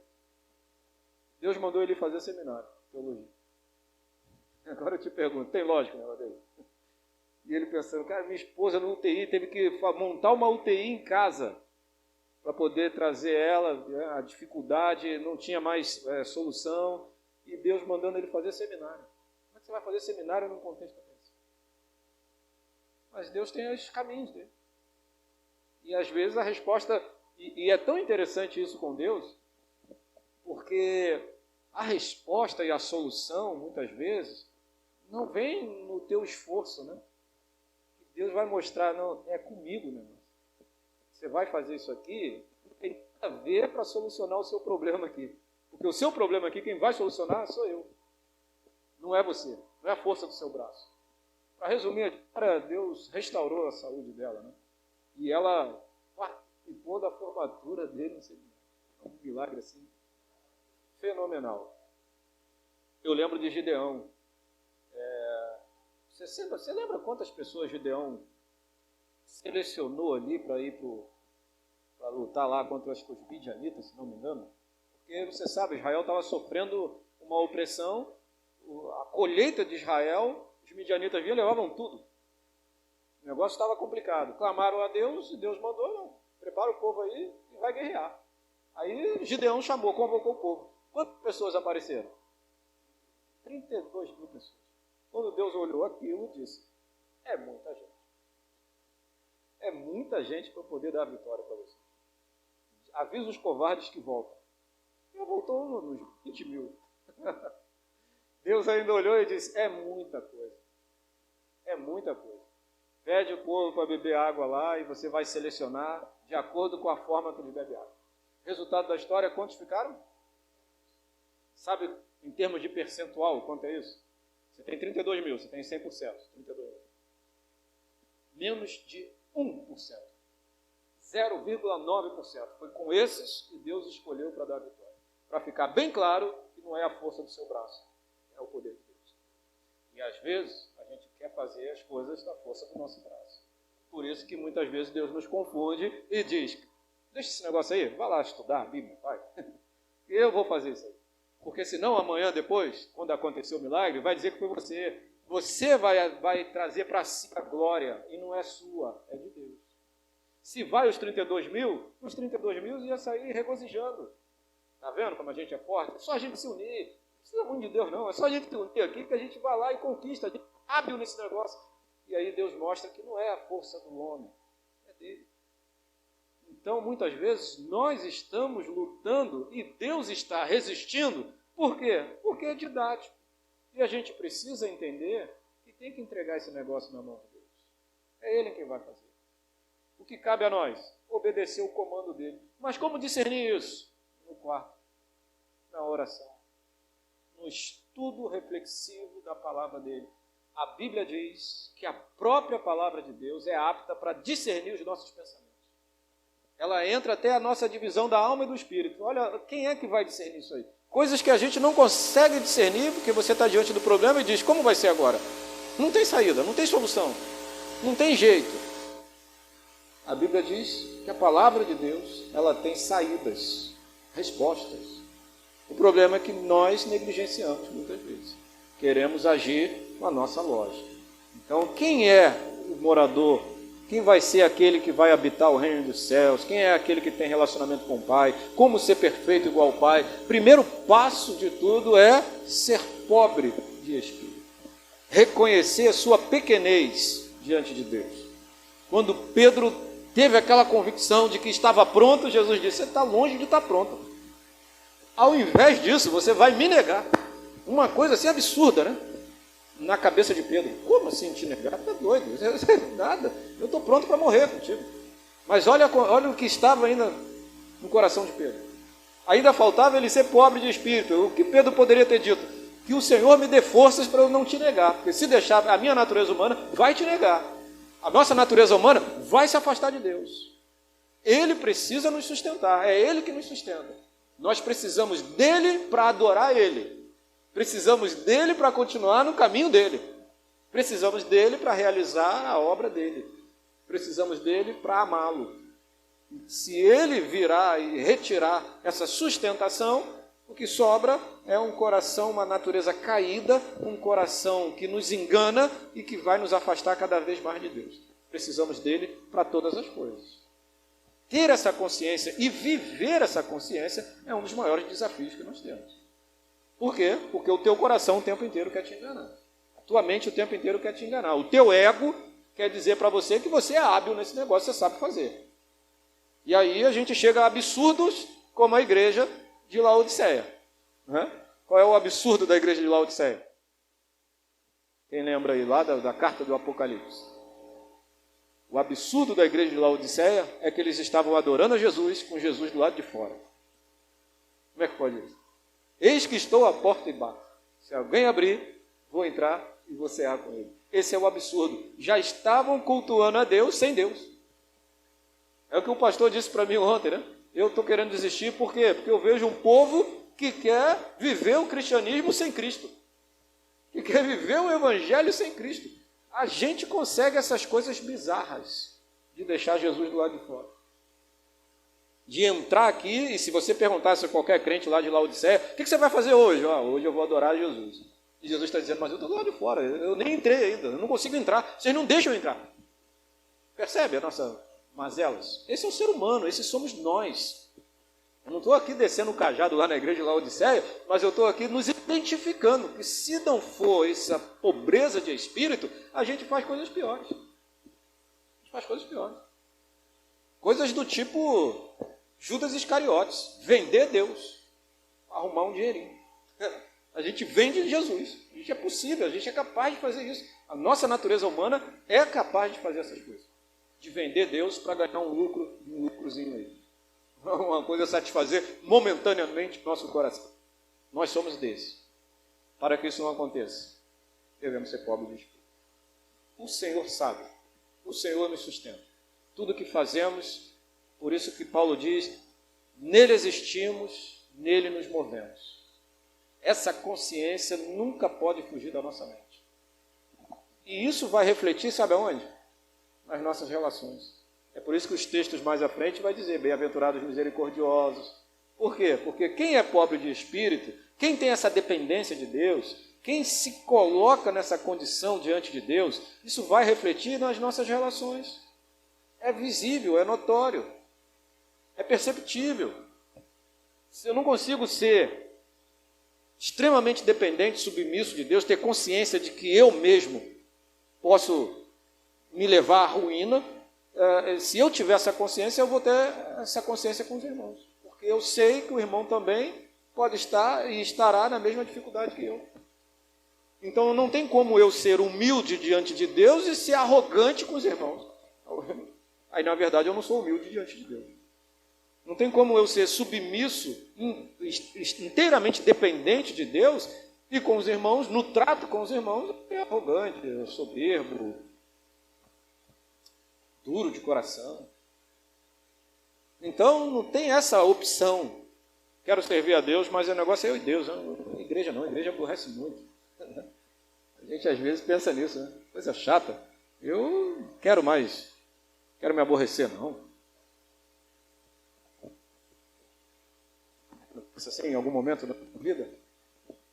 Deus mandou ele fazer seminário de teologia. Agora eu te pergunto, tem lógica o negócio dele? E ele pensando: cara, minha esposa no UTI teve que montar uma UTI em casa. para poder trazer ela, a dificuldade, não tinha mais solução, e Deus mandando ele fazer seminário. Como é que você vai fazer seminário num contexto desse? Mas Deus tem os caminhos dele. E às vezes a resposta, e é tão interessante isso com Deus, porque a resposta e a solução, muitas vezes, não vem no teu esforço, né? Deus vai mostrar, não, é comigo, meu irmão. Você vai fazer isso aqui, tem a ver para solucionar o seu problema aqui. Porque o seu problema aqui, quem vai solucionar sou eu. Não é você, não é a força do seu braço. Para resumir, Deus restaurou a saúde dela, né? E ela participou da formatura dele no seminário. Um milagre assim, fenomenal. Eu lembro de Gideão. Você lembra quantas pessoas Gideão selecionou ali para ir para lutar lá contra os midianitas, se não me engano? Porque você sabe, Israel estava sofrendo uma opressão, a colheita de Israel, os midianitas vinham e levavam tudo. O negócio estava complicado. Clamaram a Deus e Deus mandou, não, prepara o povo aí e vai guerrear. Aí Gideão chamou, convocou o povo. Quantas pessoas apareceram? 32 mil pessoas. Quando Deus olhou aquilo, disse, é muita gente. É muita gente para poder dar a vitória para você. Avisa os covardes que voltam. E voltou nos 20 mil. Deus ainda olhou e disse, é muita coisa. É muita coisa. Pede o povo para beber água lá e você vai selecionar de acordo com a forma que ele bebe água. Resultado da história, quantos ficaram? Sabe, em termos de percentual, quanto é isso? Você tem 32 mil, você tem 100%. 32 mil. Menos de 1%. 0,9%. Foi com esses que Deus escolheu para dar a vitória. Para ficar bem claro que não é a força do seu braço, é o poder de Deus. E às vezes a gente quer fazer as coisas da força do nosso braço. Por isso que muitas vezes Deus nos confunde e diz, deixa esse negócio aí, vai lá estudar a Bíblia, vai. Eu vou fazer isso aí. Porque senão amanhã depois, quando acontecer o milagre, vai dizer que foi você. Você vai trazer para si a glória, e não é sua, é de Deus. Se vai os 32 mil ia sair regozijando. Está vendo como a gente é forte? É só a gente se unir. Não precisa muito de Deus, não. É só a gente se unir aqui que a gente vai lá e conquista. A gente é hábil nesse negócio. E aí Deus mostra que não é a força do homem, é dele. Então, muitas vezes, nós estamos lutando e Deus está resistindo. Por quê? Porque é didático. E a gente precisa entender que tem que entregar esse negócio na mão de Deus. É Ele quem vai fazer. O que cabe a nós? Obedecer o comando dele. Mas como discernir isso? No quarto, na oração, no estudo reflexivo da palavra dele. A Bíblia diz que a própria palavra de Deus é apta para discernir os nossos pensamentos. Ela entra até a nossa divisão da alma e do espírito. Olha, quem é que vai discernir isso aí? Coisas que a gente não consegue discernir, porque você está diante do problema e diz, como vai ser agora? Não tem saída, não tem solução, não tem jeito. A Bíblia diz que a palavra de Deus, ela tem saídas, respostas. O problema é que nós negligenciamos muitas vezes. Queremos agir com a nossa lógica. Então, quem é o morador? Quem vai ser aquele que vai habitar o reino dos céus? Quem é aquele que tem relacionamento com o Pai? Como ser perfeito igual ao Pai? Primeiro passo de tudo é ser pobre de espírito. Reconhecer a sua pequenez diante de Deus. Quando Pedro teve aquela convicção de que estava pronto, Jesus disse, você está longe de estar pronto. Ao invés disso, você vai me negar. Uma coisa assim absurda, né? Na cabeça de Pedro, como assim te negar? Está doido, nada, eu estou pronto para morrer contigo. Mas olha o que estava ainda no coração de Pedro. Ainda faltava ele ser pobre de espírito. O que Pedro poderia ter dito? Que o Senhor me dê forças para eu não te negar, porque se deixar, a minha natureza humana vai te negar. A nossa natureza humana vai se afastar de Deus. Ele precisa nos sustentar, é Ele que nos sustenta. Nós precisamos dele para adorar Ele. Precisamos dele para continuar no caminho dele. Precisamos dele para realizar a obra dele. Precisamos dele para amá-lo. Se ele virar e retirar essa sustentação, o que sobra é um coração, uma natureza caída, um coração que nos engana e que vai nos afastar cada vez mais de Deus. Precisamos dele para todas as coisas. ter essa consciência e viver essa consciência é um dos maiores desafios que nós temos. Por quê? Porque o teu coração o tempo inteiro quer te enganar. A tua mente o tempo inteiro quer te enganar. O teu ego quer dizer para você que você é hábil nesse negócio, você sabe fazer. E aí a gente chega a absurdos como a igreja de Laodiceia. Né? Qual é o absurdo da igreja de Laodiceia? Quem lembra aí lá da carta do Apocalipse? O absurdo da igreja de Laodiceia é que eles estavam adorando a Jesus com Jesus do lado de fora. Como é que pode isso? Eis que estou à porta e bato. Se alguém abrir, vou entrar e vou cear com ele. Esse é o absurdo. Já estavam cultuando a Deus sem Deus. É o que o pastor disse para mim ontem, né? Eu estou querendo desistir, por quê? Porque eu vejo um povo que quer viver o cristianismo sem Cristo. Que quer viver o evangelho sem Cristo. A gente consegue essas coisas bizarras de deixar Jesus do lado de fora. De entrar aqui, e se você perguntasse a qualquer crente lá de Laodiceia, o que você vai fazer hoje? Hoje eu vou adorar Jesus. E Jesus está dizendo, mas eu estou do lado de fora, eu nem entrei ainda, eu não consigo entrar, vocês não deixam eu entrar. Percebe a nossa mazelas? Esse é o ser humano, esses somos nós. Eu não estou aqui descendo o cajado lá na igreja de Laodiceia, mas eu estou aqui nos identificando, que se não for essa pobreza de espírito, a gente faz coisas piores. A gente faz coisas piores. Coisas do tipo Judas Iscariotes, vender Deus, arrumar um dinheirinho. A gente vende Jesus, a gente é possível, a gente é capaz de fazer isso. A nossa natureza humana é capaz de fazer essas coisas. De vender Deus para ganhar um lucrozinho aí. Uma coisa satisfazer momentaneamente nosso coração. Nós somos desses. Para que isso não aconteça, devemos ser pobres de espírito. O Senhor sabe, o Senhor nos sustenta. Tudo que fazemos, por isso que Paulo diz, nele existimos, nele nos movemos. Essa consciência nunca pode fugir da nossa mente. E isso vai refletir, sabe aonde? Nas nossas relações. É por isso que os textos mais à frente vai dizer, bem-aventurados misericordiosos. Por quê? Porque quem é pobre de espírito, quem tem essa dependência de Deus, quem se coloca nessa condição diante de Deus, isso vai refletir nas nossas relações. É visível, é notório, é perceptível. Se eu não consigo ser extremamente dependente, submisso de Deus, ter consciência de que eu mesmo posso me levar à ruína, se eu tiver essa consciência, eu vou ter essa consciência com os irmãos. Porque eu sei que o irmão também pode estar e estará na mesma dificuldade que eu. Então não tem como eu ser humilde diante de Deus e ser arrogante com os irmãos. Aí, na verdade, eu não sou humilde diante de Deus. Não tem como eu ser submisso, inteiramente dependente de Deus, e com os irmãos, no trato com os irmãos, é arrogante, é soberbo, duro de coração. Então, não tem essa opção. Quero servir a Deus, mas o negócio é eu e Deus. A igreja não, a igreja aborrece muito. A gente às vezes pensa nisso, né? Coisa chata. Eu quero me aborrecer, não. Pensa assim, em algum momento da vida?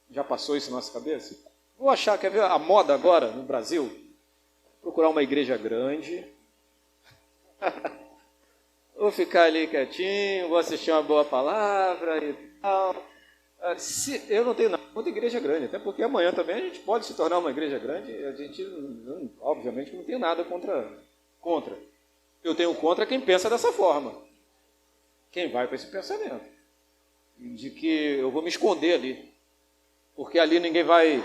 Já passou isso na nossa cabeça? Vou achar, quer ver a moda agora no Brasil? Procurar uma igreja grande. Vou ficar ali quietinho, vou assistir uma boa palavra e tal. Eu não tenho nada contra igreja grande, até porque amanhã também a gente pode se tornar uma igreja grande. A gente, obviamente, não tem nada contra. Eu tenho contra quem pensa dessa forma. Quem vai com esse pensamento. De que eu vou me esconder ali. Porque ali ninguém vai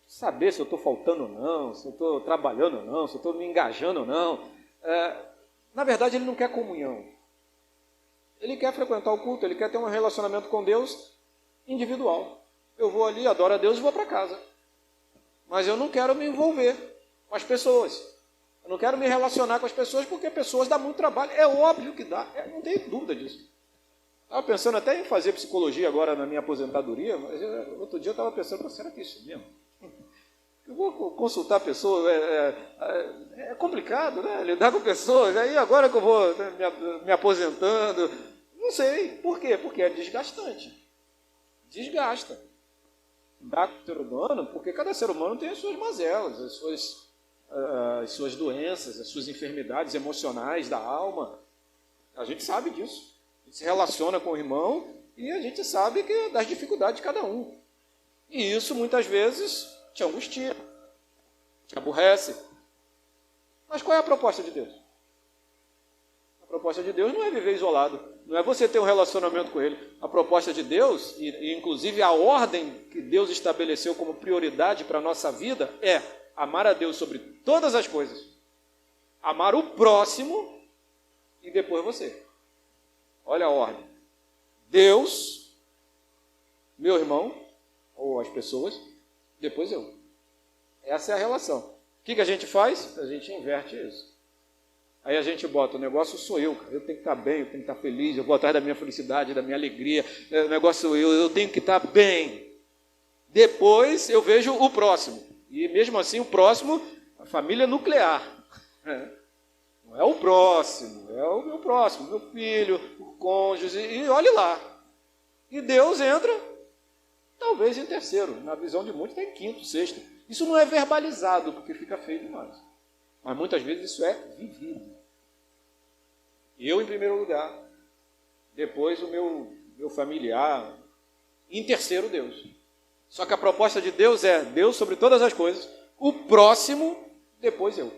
saber se eu estou faltando ou não, se eu estou trabalhando ou não, se eu estou me engajando ou não. Na verdade, ele não quer comunhão. Ele quer frequentar o culto, ele quer ter um relacionamento com Deus individual. Eu vou ali, adoro a Deus e vou para casa. Mas eu não quero me envolver com as pessoas. Eu não quero me relacionar com as pessoas porque pessoas dão muito trabalho. É óbvio que dá, não tenho dúvida disso. Estava pensando até em fazer psicologia agora na minha aposentadoria, mas outro dia eu estava pensando, será que é isso mesmo? Eu vou consultar a pessoa, é complicado, né? Lidar com pessoas, aí agora que eu vou me aposentando, não sei. Por quê? Porque é desgastante. Desgasta. Dá com o ser humano, porque cada ser humano tem as suas mazelas, as suas as suas doenças, as suas enfermidades emocionais da alma. A gente sabe disso. A gente se relaciona com o irmão e a gente sabe que das dificuldades de cada um. E isso muitas vezes te angustia, te aborrece. Mas qual é a proposta de Deus? A proposta de Deus não é viver isolado, não é você ter um relacionamento com Ele. A proposta de Deus, e inclusive a ordem que Deus estabeleceu como prioridade para a nossa vida, é amar a Deus sobre todas as coisas, amar o próximo e depois você. Olha a ordem. Deus, meu irmão, ou as pessoas, depois eu. Essa é a relação. O que a gente faz? A gente inverte isso. Aí a gente bota, o negócio sou eu, cara. Eu tenho que estar bem, eu tenho que estar feliz, eu vou atrás da minha felicidade, da minha alegria, o negócio sou eu tenho que estar bem. Depois eu vejo o próximo. E mesmo assim o próximo, a família nuclear. Não é o próximo, é o meu próximo, meu filho, o cônjuge, e olhe lá. E Deus entra, talvez em terceiro, na visão de muitos está em quinto, sexto. Isso não é verbalizado, porque fica feio demais. Mas muitas vezes isso é vivido. Eu em primeiro lugar, depois o meu familiar, em terceiro Deus. Só que a proposta de Deus é Deus sobre todas as coisas, o próximo, depois eu.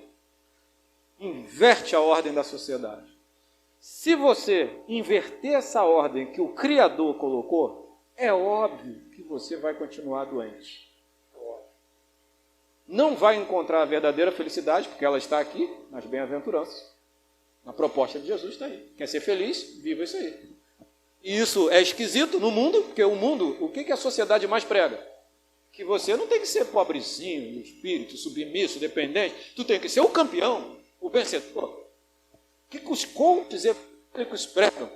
Inverte a ordem da sociedade. Se você inverter essa ordem que o Criador colocou, é óbvio que você vai continuar doente. Não vai encontrar a verdadeira felicidade, porque ela está aqui nas bem-aventuranças. A proposta de Jesus está aí. Quer ser feliz? Viva isso aí. E isso é esquisito no mundo, porque o mundo, o que a sociedade mais prega? Que você não tem que ser pobrezinho, no espírito, submisso, dependente. Tu tem que ser o campeão, o vencedor. O que os coaches evangélicos pregam?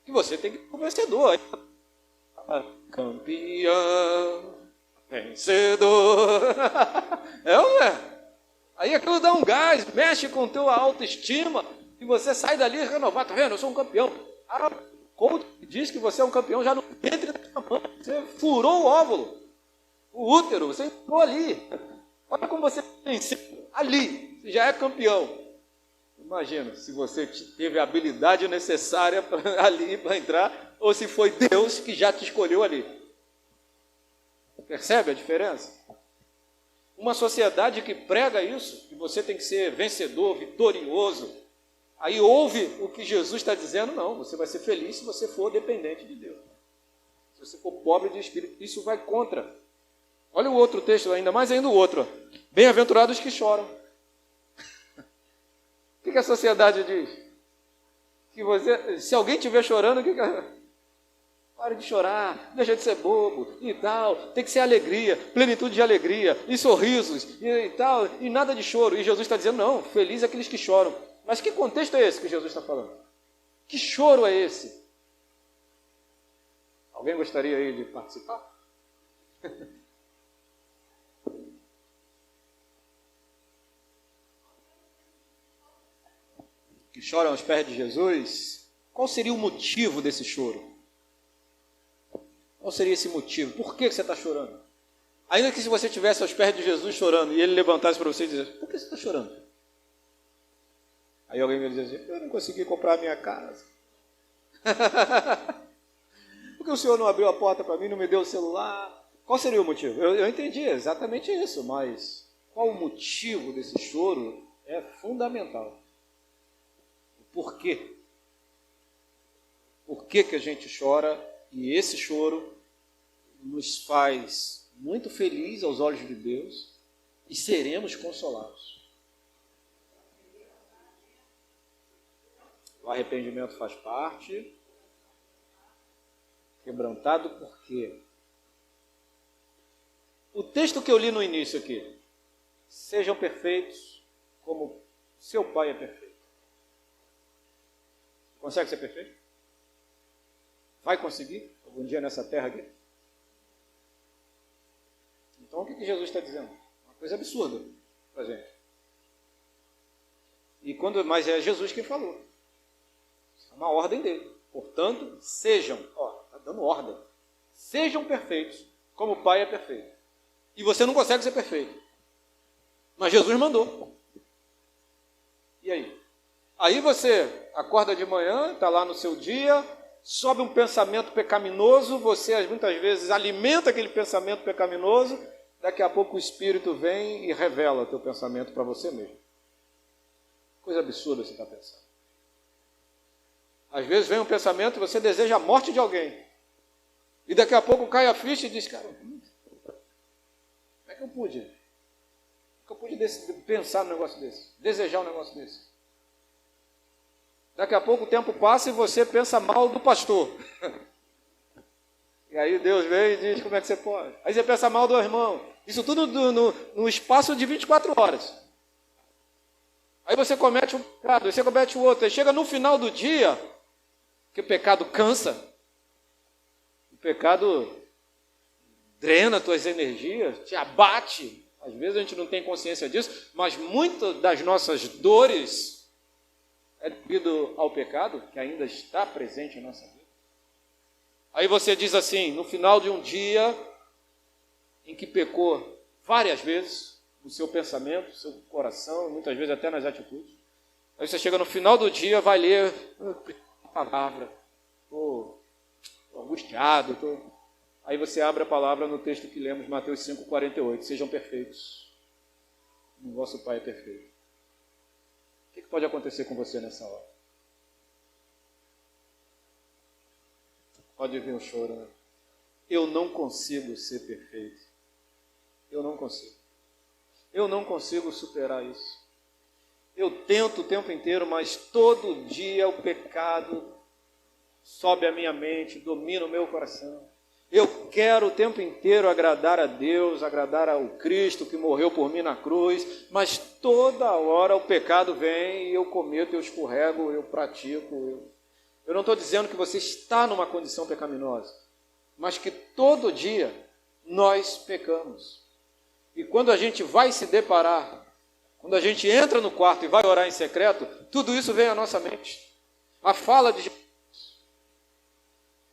Que você tem que ser o vencedor. Campeão, vencedor. É ou não é? Aí aquilo dá um gás, mexe com tua autoestima e você sai dali renovado. Tá vendo? Eu sou um campeão. Como diz que você é um campeão já no ventre da sua mãe. Você furou o óvulo, o útero, você entrou ali. Olha como você venceu ali. Você já é campeão. Imagina se você teve a habilidade necessária ali para entrar, ou se foi Deus que já te escolheu ali. Percebe a diferença? Uma sociedade que prega isso, que você tem que ser vencedor, vitorioso, aí ouve o que Jesus está dizendo, não, você vai ser feliz se você for dependente de Deus. Se você for pobre de espírito, isso vai contra. Olha o outro texto, ainda mais ainda o outro. Bem-aventurados que choram. O que a sociedade diz? Que você, se alguém estiver chorando, o que pare de chorar, deixa de ser bobo e tal, tem que ser alegria, plenitude de alegria, e sorrisos e tal, e nada de choro. E Jesus está dizendo, não, feliz é aqueles que choram. Mas que contexto é esse que Jesus está falando? Que choro é esse? Alguém gostaria aí de participar? Que choram aos pés de Jesus? Qual seria o motivo desse choro? Qual seria esse motivo? Por que você está chorando? Ainda que se você estivesse aos pés de Jesus chorando e ele levantasse para você e dissesse, por que você está chorando? Aí alguém vai dizer assim, eu não consegui comprar a minha casa. Por que o senhor não abriu a porta para mim, não me deu o celular? Qual seria o motivo? Eu entendi exatamente isso, mas qual o motivo desse choro é fundamental. O porquê? Por que a gente chora? E esse choro nos faz muito felizes aos olhos de Deus e seremos consolados. O arrependimento faz parte. Quebrantado por quê? O texto que eu li no início aqui. Sejam perfeitos como seu Pai é perfeito. Consegue ser perfeito? Vai conseguir algum dia nessa terra aqui? Então o que Jesus está dizendo? Uma coisa absurda para a gente. Mas é Jesus quem falou. É uma ordem dele. Portanto, sejam, está dando ordem. Sejam perfeitos, como o Pai é perfeito. E você não consegue ser perfeito. Mas Jesus mandou. E aí? Aí você acorda de manhã, está lá no seu dia, sobe um pensamento pecaminoso, você muitas vezes alimenta aquele pensamento pecaminoso, daqui a pouco o Espírito vem e revela o teu pensamento para você mesmo. Coisa absurda você está pensando. Às vezes vem um pensamento e você deseja a morte de alguém. E daqui a pouco cai a ficha e diz, cara, como é que eu pude? Como é que eu pude pensar num negócio desse? Desejar um negócio desse? Daqui a pouco o tempo passa e você pensa mal do pastor. E aí Deus vem e diz, como é que você pode? Aí você pensa mal do irmão. Isso tudo no espaço de 24 horas. Aí você comete um pecado, aí você comete o outro. Aí chega no final do dia, que o pecado cansa. O pecado drena tuas energias, te abate. Às vezes a gente não tem consciência disso, mas muitas das nossas dores é devido ao pecado que ainda está presente em nossa vida. Aí você diz assim, no final de um dia em que pecou várias vezes, no seu pensamento, no seu coração, muitas vezes até nas atitudes, aí você chega no final do dia, vai ler a palavra, estou angustiado, Aí você abre a palavra no texto que lemos, Mateus 5,48, sejam perfeitos, o vosso Pai é perfeito. O que pode acontecer com você nessa hora? Pode vir um choro, né? Eu não consigo ser perfeito. Eu não consigo. Eu não consigo superar isso. Eu tento o tempo inteiro, mas todo dia o pecado sobe à minha mente, domina o meu coração. Eu quero o tempo inteiro agradar a Deus, agradar ao Cristo que morreu por mim na cruz, mas toda hora o pecado vem e eu cometo, eu escorrego, eu pratico. Eu não estou dizendo que você está numa condição pecaminosa, mas que todo dia nós pecamos. E quando a gente vai se deparar, quando a gente entra no quarto e vai orar em secreto, tudo isso vem à nossa mente. A fala de Jesus.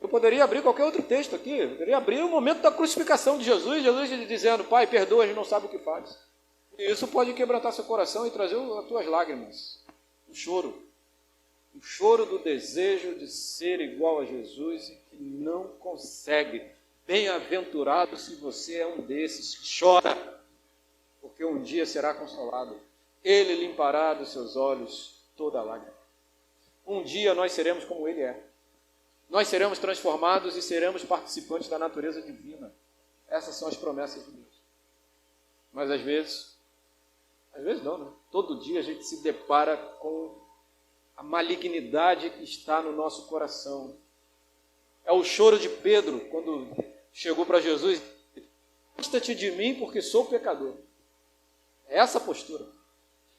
Eu poderia abrir qualquer outro texto aqui, eu poderia abrir o momento da crucificação de Jesus, Jesus dizendo, Pai, perdoa, a gente não sabe o que faz. E isso pode quebrantar seu coração e trazer as tuas lágrimas, o choro do desejo de ser igual a Jesus e que não consegue. Bem-aventurado se você é um desses que chora, porque um dia será consolado. Ele limpará dos seus olhos toda lágrima. Um dia nós seremos como Ele é. Nós seremos transformados e seremos participantes da natureza divina. Essas são as promessas de Deus. Mas às vezes não, né? Todo dia a gente se depara com a malignidade que está no nosso coração. É o choro de Pedro, quando chegou para Jesus, afasta-te de mim porque sou pecador. É essa a postura.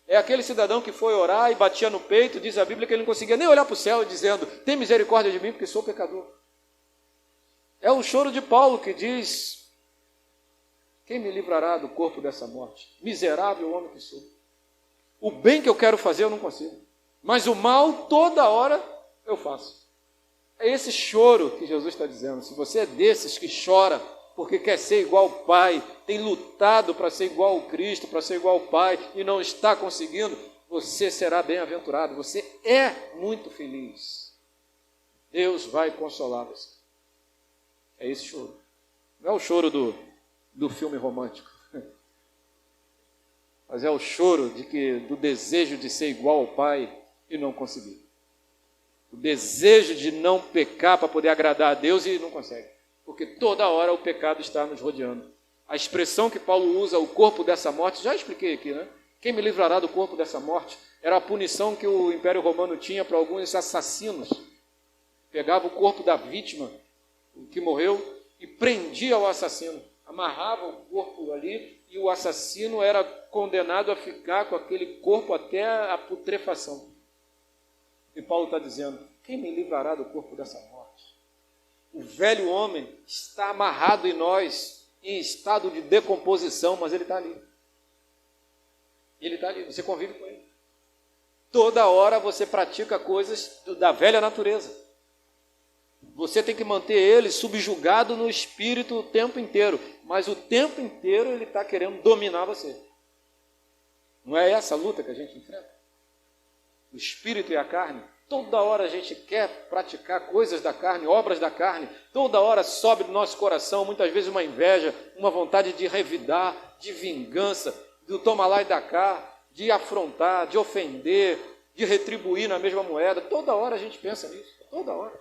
É aquele cidadão que foi orar e batia no peito, diz a Bíblia que ele não conseguia nem olhar para o céu, dizendo, tem misericórdia de mim porque sou pecador. É o choro de Paulo que diz, quem me livrará do corpo dessa morte? Miserável homem que sou. O bem que eu quero fazer eu não consigo, mas o mal toda hora eu faço. É esse choro que Jesus está dizendo. Se você é desses que chora porque quer ser igual ao Pai, tem lutado para ser igual ao Cristo, para ser igual ao Pai, e não está conseguindo, você será bem-aventurado, você é muito feliz. Deus vai consolar você. É esse choro. Não é o choro do filme romântico, mas é o choro do desejo de ser igual ao Pai e não conseguir. O desejo de não pecar para poder agradar a Deus e não consegue. Porque toda hora o pecado está nos rodeando. A expressão que Paulo usa, o corpo dessa morte, já expliquei aqui, né? Quem me livrará do corpo dessa morte? Era a punição que o Império Romano tinha para alguns assassinos. Pegava o corpo da vítima que morreu e prendia o assassino. Amarrava o corpo ali e o assassino era condenado a ficar com aquele corpo até a putrefação. E Paulo está dizendo, quem me livrará do corpo dessa morte? O velho homem está amarrado em nós, em estado de decomposição, mas ele está ali. Ele está ali, você convive com ele. Toda hora você pratica coisas da velha natureza. Você tem que manter ele subjugado no espírito o tempo inteiro, mas o tempo inteiro ele está querendo dominar você. Não é essa a luta que a gente enfrenta? O espírito e a carne. Toda hora a gente quer praticar coisas da carne, obras da carne. Toda hora sobe do nosso coração, muitas vezes uma inveja, uma vontade de revidar, de vingança, do toma lá e dá cá, de afrontar, de ofender, de retribuir na mesma moeda. Toda hora a gente pensa nisso, toda hora.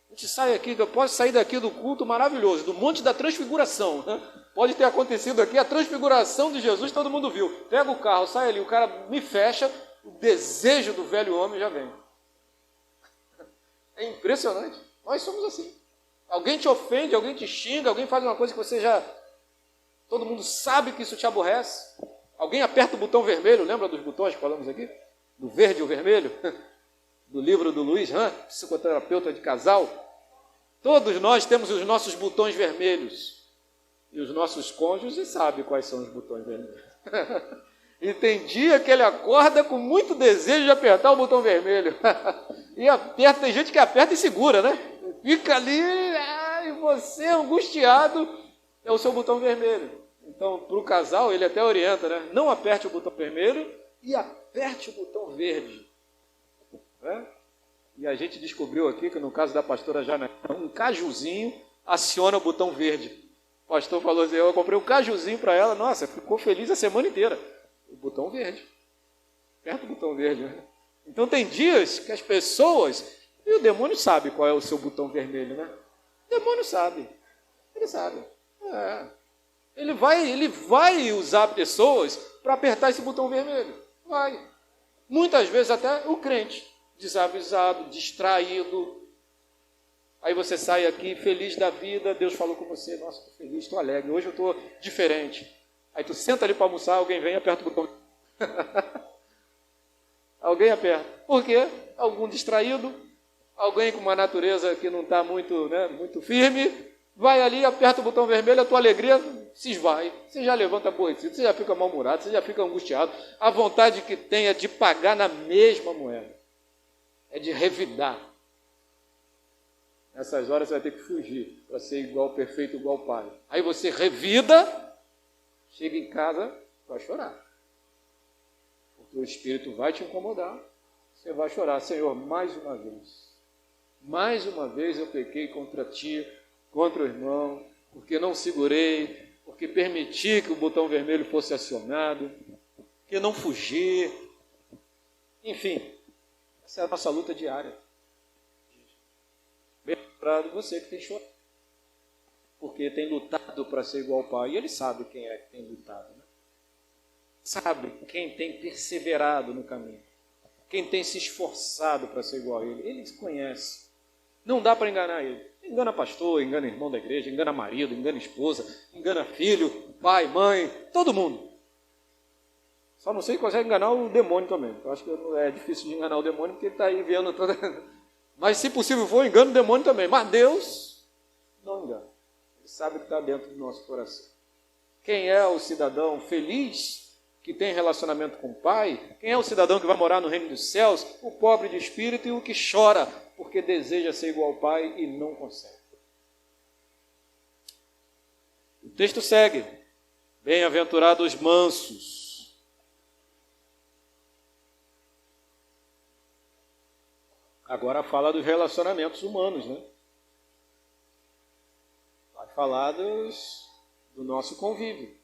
A gente sai aqui, eu posso sair daqui do culto maravilhoso, do Monte da Transfiguração, né? Pode ter acontecido aqui a transfiguração de Jesus, todo mundo viu. Pega o carro, sai ali, o cara me fecha, o desejo do velho homem já vem. É impressionante. Nós somos assim. Alguém te ofende, alguém te xinga, alguém faz uma coisa que você já... Todo mundo sabe que isso te aborrece. Alguém aperta o botão vermelho, lembra dos botões que falamos aqui? Do verde e o vermelho? Do livro do Luiz Hahn, psicoterapeuta de casal. Todos nós temos os nossos botões vermelhos. E os nossos cônjuges sabem quais são os botões vermelhos. E tem dia que ele acorda com muito desejo de apertar o botão vermelho. E aperta, tem gente que aperta e segura, né? Fica ali, e você angustiado, é o seu botão vermelho. Então, para o casal, ele até orienta, né? Não aperte o botão vermelho e aperte o botão verde. Né? E a gente descobriu aqui que no caso da pastora Janaína, um cajuzinho aciona o botão verde. O pastor falou assim, eu comprei um cajuzinho para ela, nossa, ficou feliz a semana inteira. O botão verde. Aperta o botão verde. Né? Então tem dias que as pessoas, e o demônio sabe qual é o seu botão vermelho, né? O demônio sabe. Ele sabe. Ele vai usar pessoas para apertar esse botão vermelho. Vai. Muitas vezes até o crente, desavisado, distraído. Aí você sai aqui feliz da vida, Deus falou com você, nossa, estou feliz, estou alegre, hoje eu estou diferente. Aí tu senta ali para almoçar, alguém vem e aperta o botão. Alguém aperta. Por quê? Algum distraído, alguém com uma natureza que não está muito, né, muito firme, vai ali, aperta o botão vermelho, a tua alegria se esvai. Você já levanta aborrecido, você já fica mal-humorado, você já fica angustiado. A vontade que tem é de pagar na mesma moeda. É de revidar. Nessas horas você vai ter que fugir para ser igual, perfeito, igual ao Pai. Aí você revida, chega em casa, vai chorar. Porque o Espírito vai te incomodar, você vai chorar. Senhor, mais uma vez eu pequei contra ti, contra o irmão, porque não segurei, porque permiti que o botão vermelho fosse acionado, porque não fugi. Enfim, essa é a nossa luta diária. Bem lembrado, você que tem chorado, porque tem lutado para ser igual ao Pai, e Ele sabe quem é que tem lutado, né? Sabe quem tem perseverado no caminho, quem tem se esforçado para ser igual a Ele. Ele se conhece, não dá para enganar Ele. Engana pastor, engana irmão da igreja, engana marido, engana esposa, engana filho, pai, mãe, todo mundo. Só não sei se consegue enganar o demônio também. Eu acho que é difícil de enganar o demônio, porque ele está aí vendo toda... Mas, se possível for, engana o demônio também. Mas Deus não engana. Ele sabe o que está dentro do nosso coração. Quem é o cidadão feliz que tem relacionamento com o Pai? Quem é o cidadão que vai morar no reino dos céus? O pobre de espírito e o que chora porque deseja ser igual ao Pai e não consegue. O texto segue. Bem-aventurados os mansos. Agora fala dos relacionamentos humanos, né? Vai falar do nosso convívio.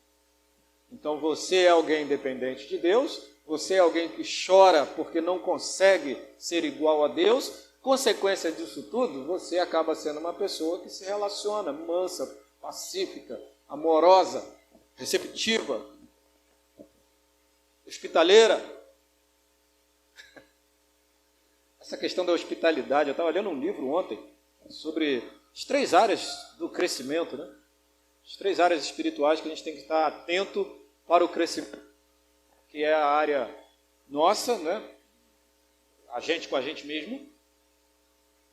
Então você é alguém dependente de Deus, você é alguém que chora porque não consegue ser igual a Deus. Consequência disso tudo, você acaba sendo uma pessoa que se relaciona, mansa, pacífica, amorosa, receptiva, hospitaleira. Essa questão da hospitalidade, eu estava lendo um livro ontem sobre as 3 áreas do crescimento, né? As 3 áreas espirituais que a gente tem que estar atento para o crescimento, que é a área nossa, né? A gente com a gente mesmo,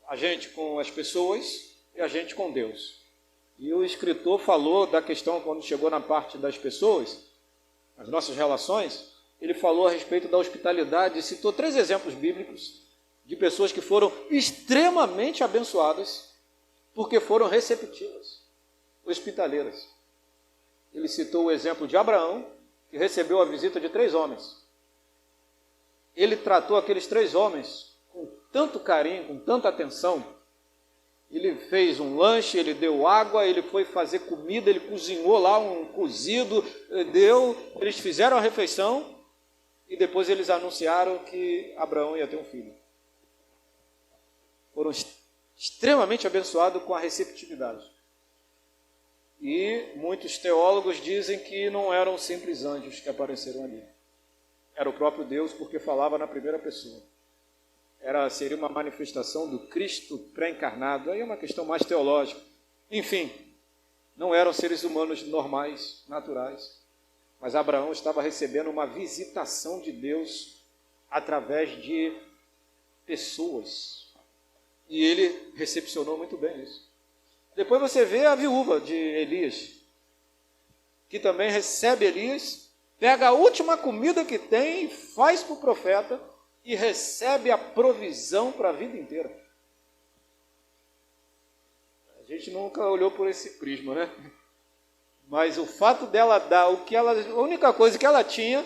a gente com as pessoas e a gente com Deus. E o escritor falou da questão, quando chegou na parte das pessoas, as nossas relações, ele falou a respeito da hospitalidade e citou 3 exemplos bíblicos de pessoas que foram extremamente abençoadas porque foram receptivas, hospitaleiras. Ele citou o exemplo de Abraão, que recebeu a visita de 3 homens. Ele tratou aqueles 3 homens com tanto carinho, com tanta atenção. Ele fez um lanche, ele deu água, ele foi fazer comida, ele cozinhou lá um cozido, eles fizeram a refeição e depois eles anunciaram que Abraão ia ter um filho. Foram extremamente abençoados com a receptividade. E muitos teólogos dizem que não eram simples anjos que apareceram ali. Era o próprio Deus, porque falava na primeira pessoa. Seria uma manifestação do Cristo pré-encarnado. Aí é uma questão mais teológica. Enfim, não eram seres humanos normais, naturais. Mas Abraão estava recebendo uma visitação de Deus através de pessoas. E ele recepcionou muito bem isso. Depois você vê a viúva de Elias, que também recebe Elias, pega a última comida que tem, faz para o profeta e recebe a provisão para a vida inteira. A gente nunca olhou por esse prisma, né? Mas o fato dela dar a única coisa que ela tinha,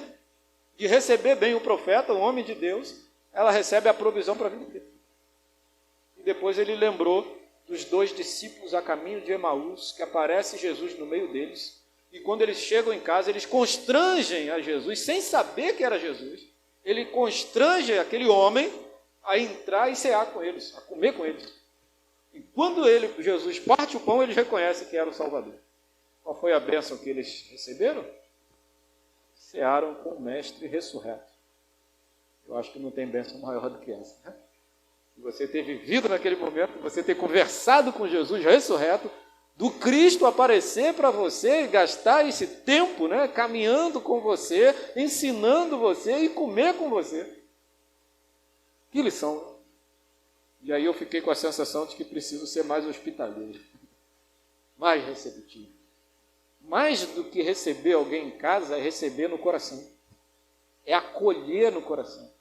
de receber bem o profeta, o homem de Deus, ela recebe a provisão para a vida inteira. E depois ele lembrou dos 2 discípulos a caminho de Emaús, que aparece Jesus no meio deles, e quando eles chegam em casa, eles constrangem a Jesus, sem saber que era Jesus, ele constrange aquele homem a entrar e cear com eles, a comer com eles. E quando Jesus parte o pão, eles reconhecem que era o Salvador. Qual foi a bênção que eles receberam? Cearam com o Mestre ressurreto. Eu acho que não tem bênção maior do que essa, né? Você ter vivido naquele momento, você ter conversado com Jesus ressurreto, do Cristo aparecer para você e gastar esse tempo, né, caminhando com você, ensinando você e comer com você. Que lição! E aí eu fiquei com a sensação de que preciso ser mais hospitaleiro, mais receptivo. Mais do que receber alguém em casa, é receber no coração. É acolher no coração.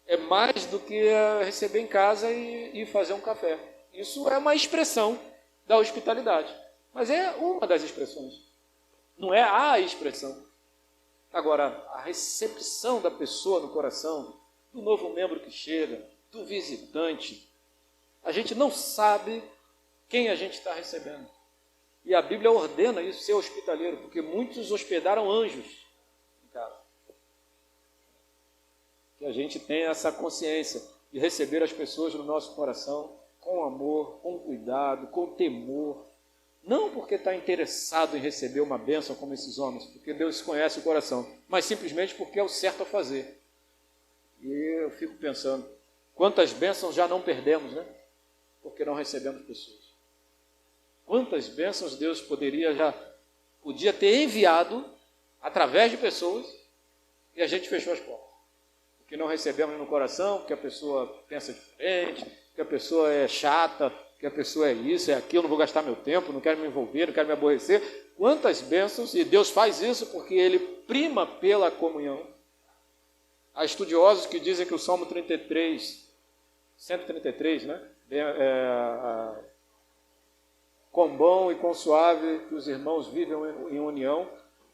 É mais do que receber em casa e fazer um café. Isso é uma expressão da hospitalidade. Mas é uma das expressões. Não é a expressão. Agora, a recepção da pessoa no coração, do novo membro que chega, do visitante, a gente não sabe quem a gente está recebendo. E a Bíblia ordena isso, ser hospitaleiro, porque muitos hospedaram anjos em casa. Que a gente tenha essa consciência de receber as pessoas no nosso coração com amor, com cuidado, com temor. Não porque está interessado em receber uma bênção como esses homens, porque Deus conhece o coração, mas simplesmente porque é o certo a fazer. E eu fico pensando, quantas bênçãos já não perdemos, né? Porque não recebemos pessoas. Quantas bênçãos Deus podia ter enviado através de pessoas e a gente fechou as portas. Porque não recebemos no coração, porque a pessoa pensa diferente, que a pessoa é chata, que a pessoa é isso, é aquilo, não vou gastar meu tempo, não quero me envolver, não quero me aborrecer. Quantas bênçãos, e Deus faz isso porque Ele prima pela comunhão. Há estudiosos que dizem que o Salmo 133, né? Quão bom e quão suave que os irmãos vivem em união.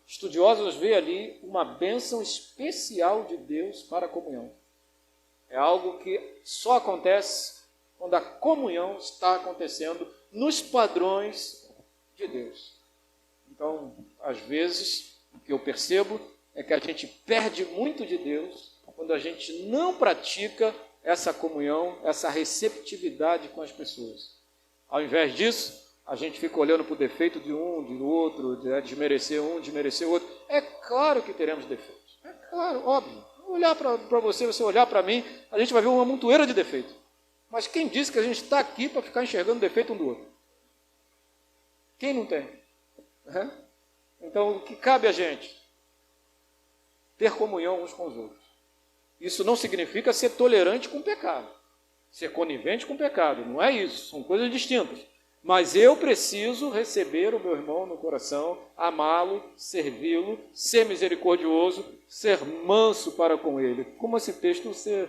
Estudiosos veem ali uma bênção especial de Deus para a comunhão. É algo que só acontece quando a comunhão está acontecendo nos padrões de Deus. Então, às vezes, o que eu percebo é que a gente perde muito de Deus quando a gente não pratica essa comunhão, essa receptividade com as pessoas. Ao invés disso, a gente fica olhando para o defeito de um, do outro, desmerecer um, desmerecer o outro. É claro que teremos defeitos. É claro, óbvio. Olhar para você olhar para mim, a gente vai ver uma montoeira de defeitos. Mas quem disse que a gente está aqui para ficar enxergando defeito um do outro? Quem não tem? Então, o que cabe a gente? Ter comunhão uns com os outros. Isso não significa ser tolerante com o pecado, ser conivente com o pecado. Não é isso, são coisas distintas. Mas eu preciso receber o meu irmão no coração, amá-lo, servi-lo, ser misericordioso, ser manso para com ele. Como esse texto você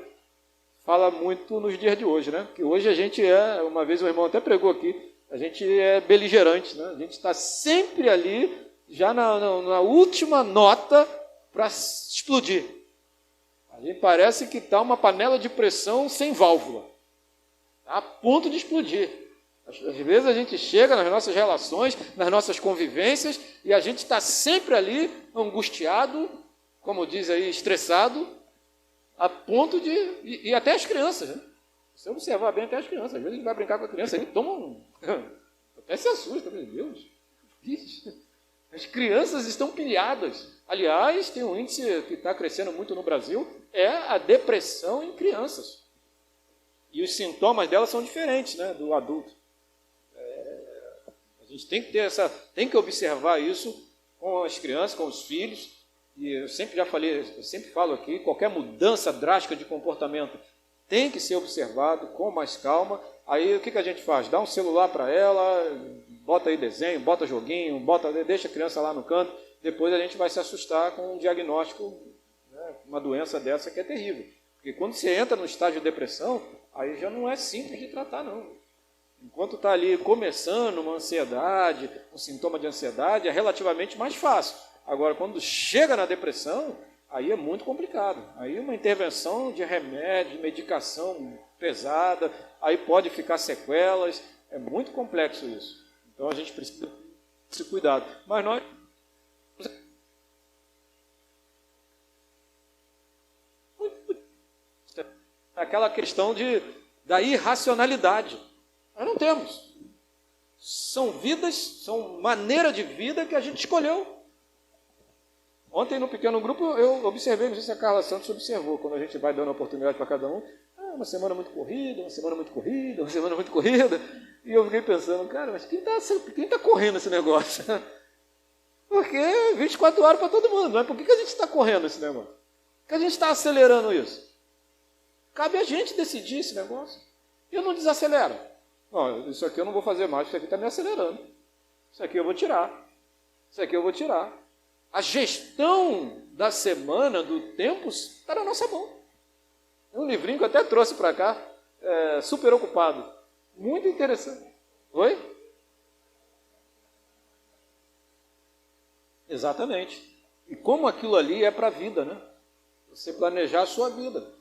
fala muito nos dias de hoje, né? Que hoje a gente uma vez o irmão até pregou aqui, a gente é beligerante, né? A gente está sempre ali já na última nota para explodir. A gente parece que está uma panela de pressão sem válvula, tá a ponto de explodir. Às vezes a gente chega nas nossas relações, nas nossas convivências, e a gente está sempre ali angustiado, como diz aí, estressado, a ponto de... E até as crianças, né? Se você observar bem, até as crianças. Às vezes a gente vai brincar com a criança, a gente toma um... Até se assusta, meu Deus. As crianças estão pilhadas. Aliás, tem um índice que está crescendo muito no Brasil, é a depressão em crianças. E os sintomas dela são diferentes, né, do adulto. A gente tem que ter tem que observar isso com as crianças, com os filhos. E eu sempre falo aqui, qualquer mudança drástica de comportamento tem que ser observado com mais calma. Aí o que a gente faz? Dá um celular para ela, bota aí desenho, bota joguinho, deixa a criança lá no canto, depois a gente vai se assustar com um diagnóstico, né, uma doença dessa que é terrível. Porque quando você entra no estágio de depressão, aí já não é simples de tratar, não. Enquanto está ali começando uma ansiedade, um sintoma de ansiedade, é relativamente mais fácil. Agora, quando chega na depressão, aí é muito complicado. Aí uma intervenção de remédio, de medicação pesada, aí pode ficar sequelas, é muito complexo isso. Então a gente precisa ter esse cuidado. Mas nós... aquela questão da irracionalidade. Nós não temos. São vidas, são maneira de vida que a gente escolheu. Ontem, no pequeno grupo, eu observei, não sei se a Carla Santos observou, quando a gente vai dando oportunidade para cada um, uma semana muito corrida, uma semana muito corrida, uma semana muito corrida, e eu fiquei pensando, cara, mas quem está correndo esse negócio? Porque 24 horas para todo mundo, não é? Por que a gente está correndo esse negócio? Por que a gente está acelerando isso? Cabe a gente decidir esse negócio. Eu não desacelero. Não, isso aqui eu não vou fazer mais, isso aqui está me acelerando. Isso aqui eu vou tirar. Isso aqui eu vou tirar. A gestão da semana, do tempo, está na nossa mão. É um livrinho que eu até trouxe para cá, super ocupado. Muito interessante. Oi? Exatamente. E como aquilo ali é para a vida, né? Você planejar a sua vida.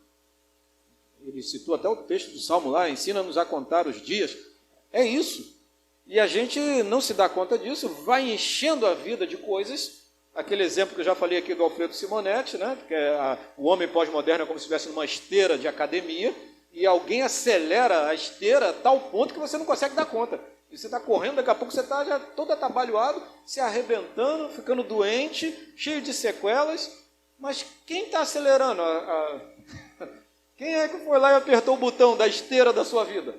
Ele citou até o texto do Salmo lá, ensina-nos a contar os dias. É isso. E a gente não se dá conta disso, vai enchendo a vida de coisas. Aquele exemplo que eu já falei aqui do Alfredo Simonetti, né? Que é o homem pós-moderno é como se estivesse numa esteira de academia, e alguém acelera a esteira a tal ponto que você não consegue dar conta. E você está correndo, daqui a pouco você está já todo atabalhoado, se arrebentando, ficando doente, cheio de sequelas. Mas quem está acelerando? Quem é que foi lá e apertou o botão da esteira da sua vida?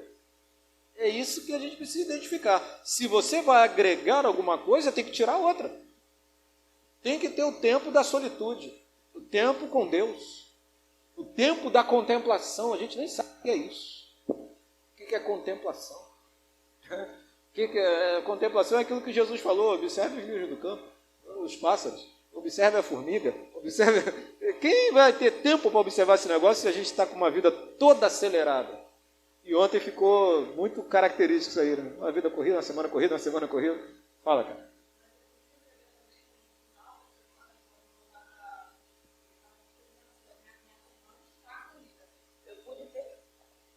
É isso que a gente precisa identificar. Se você vai agregar alguma coisa, tem que tirar outra. Tem que ter o tempo da solitude, o tempo com Deus, o tempo da contemplação. A gente nem sabe o que é isso. O que é contemplação? Contemplação é aquilo que Jesus falou: observe os lírios do campo, os pássaros, observe a formiga, observe... Quem vai ter tempo para observar esse negócio se a gente está com uma vida toda acelerada? E ontem ficou muito característico isso aí, né? Uma vida corrida, uma semana corrida, uma semana corrida. Fala, cara.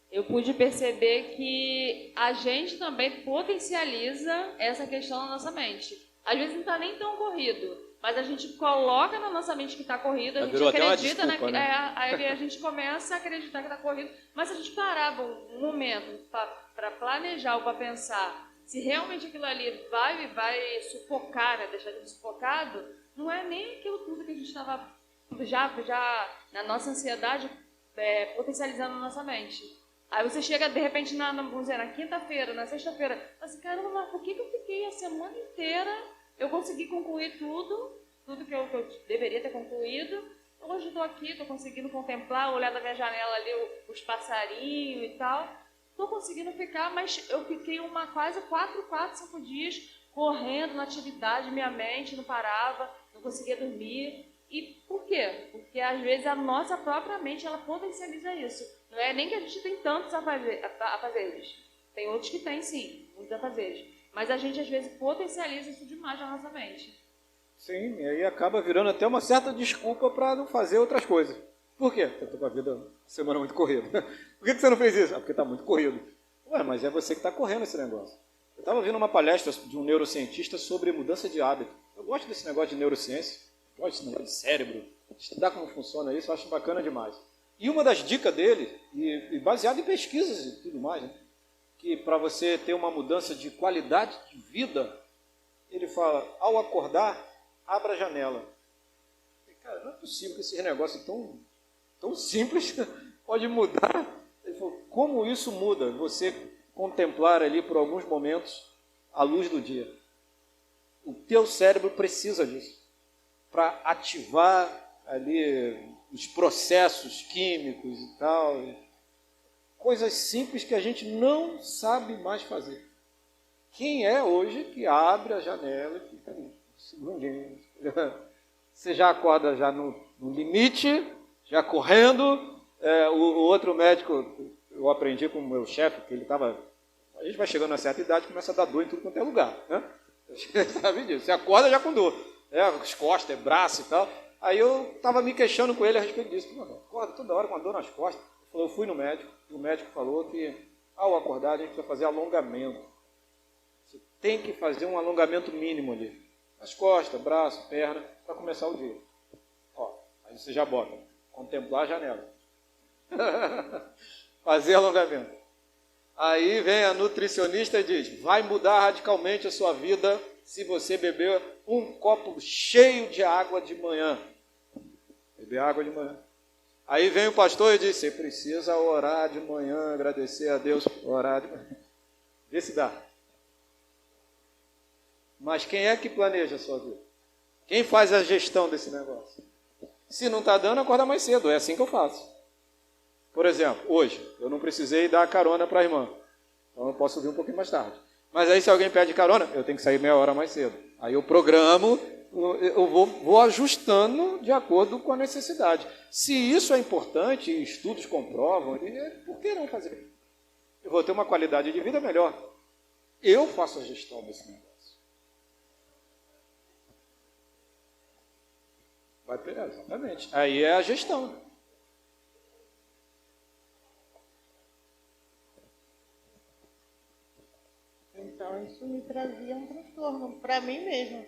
Eu pude perceber que a gente também potencializa essa questão na nossa mente. Às vezes não está nem tão corrido, mas a gente coloca na nossa mente que está corrido, a gente acredita, desculpa, né? aí a gente começa a acreditar que está corrido, mas se a gente parava um momento para planejar ou para pensar se realmente aquilo ali vai sufocar, né, deixar a gente sufocado, não é nem aquilo tudo que a gente estava já na nossa ansiedade potencializando na nossa mente. Aí você chega, de repente, vamos dizer, na quinta-feira, na sexta-feira, assim, caramba, mas por que eu fiquei a semana inteira, eu consegui concluir tudo que eu deveria ter concluído, hoje eu estou aqui, estou conseguindo contemplar, olhar da minha janela ali os passarinhos e tal, estou conseguindo ficar, mas eu fiquei quase 4, 5 dias correndo na atividade, minha mente não parava, não conseguia dormir. E por quê? Porque às vezes a nossa própria mente ela potencializa isso. Não é nem que a gente tem tantos afazeres. Tem outros que têm, sim, muitos afazeres. Mas a gente às vezes potencializa isso demais na nossa mente. Sim, e aí acaba virando até uma certa desculpa para não fazer outras coisas. Por quê? Porque eu estou com a vida, a semana muito corrida. Por que você não fez isso? Ah, porque está muito corrido. Ué, mas é você que está correndo esse negócio. Eu estava vendo uma palestra de um neurocientista sobre mudança de hábito. Eu gosto desse negócio de neurociência, gosto desse negócio de cérebro, estudar como funciona isso, eu acho bacana demais. E uma das dicas dele, e baseado em pesquisas e tudo mais, né, que para você ter uma mudança de qualidade de vida, ele fala, ao acordar, abra a janela. Cara, não é possível que esse negócio tão simples pode mudar. Ele falou, como isso muda? Você contemplar ali por alguns momentos a luz do dia. O teu cérebro precisa disso para ativar ali os processos químicos e tal. Coisas simples que a gente não sabe mais fazer. Quem é hoje que abre a janela e fica ali, um segundinho? Você já acorda já no limite, já correndo. O outro médico, eu aprendi com o meu chefe, que ele estava... A gente vai chegando a certa idade e começa a dar dor em tudo quanto é lugar, né? Você sabe disso. Você acorda já com dor. As costas, braço e tal. Aí eu estava me queixando com ele a respeito disso. Acorda toda hora com a dor nas costas. Eu fui no médico, e o médico falou que ao acordar a gente precisa fazer alongamento. Você tem que fazer um alongamento mínimo ali. As costas, braço, perna, para começar o dia. Ó, aí você já bota, contemplar a janela. Fazer alongamento. Aí vem a nutricionista e diz, vai mudar radicalmente a sua vida se você beber um copo cheio de água de manhã. Beber água de manhã. Aí vem o pastor e diz, você precisa orar de manhã, agradecer a Deus, orar de manhã. Vê se dá. Mas quem é que planeja a sua vida? Quem faz a gestão desse negócio? Se não está dando, acorda mais cedo. É assim que eu faço. Por exemplo, hoje, eu não precisei dar carona para a irmã. Então eu posso subir um pouquinho mais tarde. Mas aí se alguém pede carona, eu tenho que sair meia hora mais cedo. Aí eu programo, eu vou ajustando de acordo com a necessidade. Se isso é importante, e estudos comprovam, por que não fazer? Eu vou ter uma qualidade de vida melhor. Eu faço a gestão desse negócio. Vai pegar, exatamente. Aí é a gestão. Então, isso me trazia um transtorno para mim mesmo.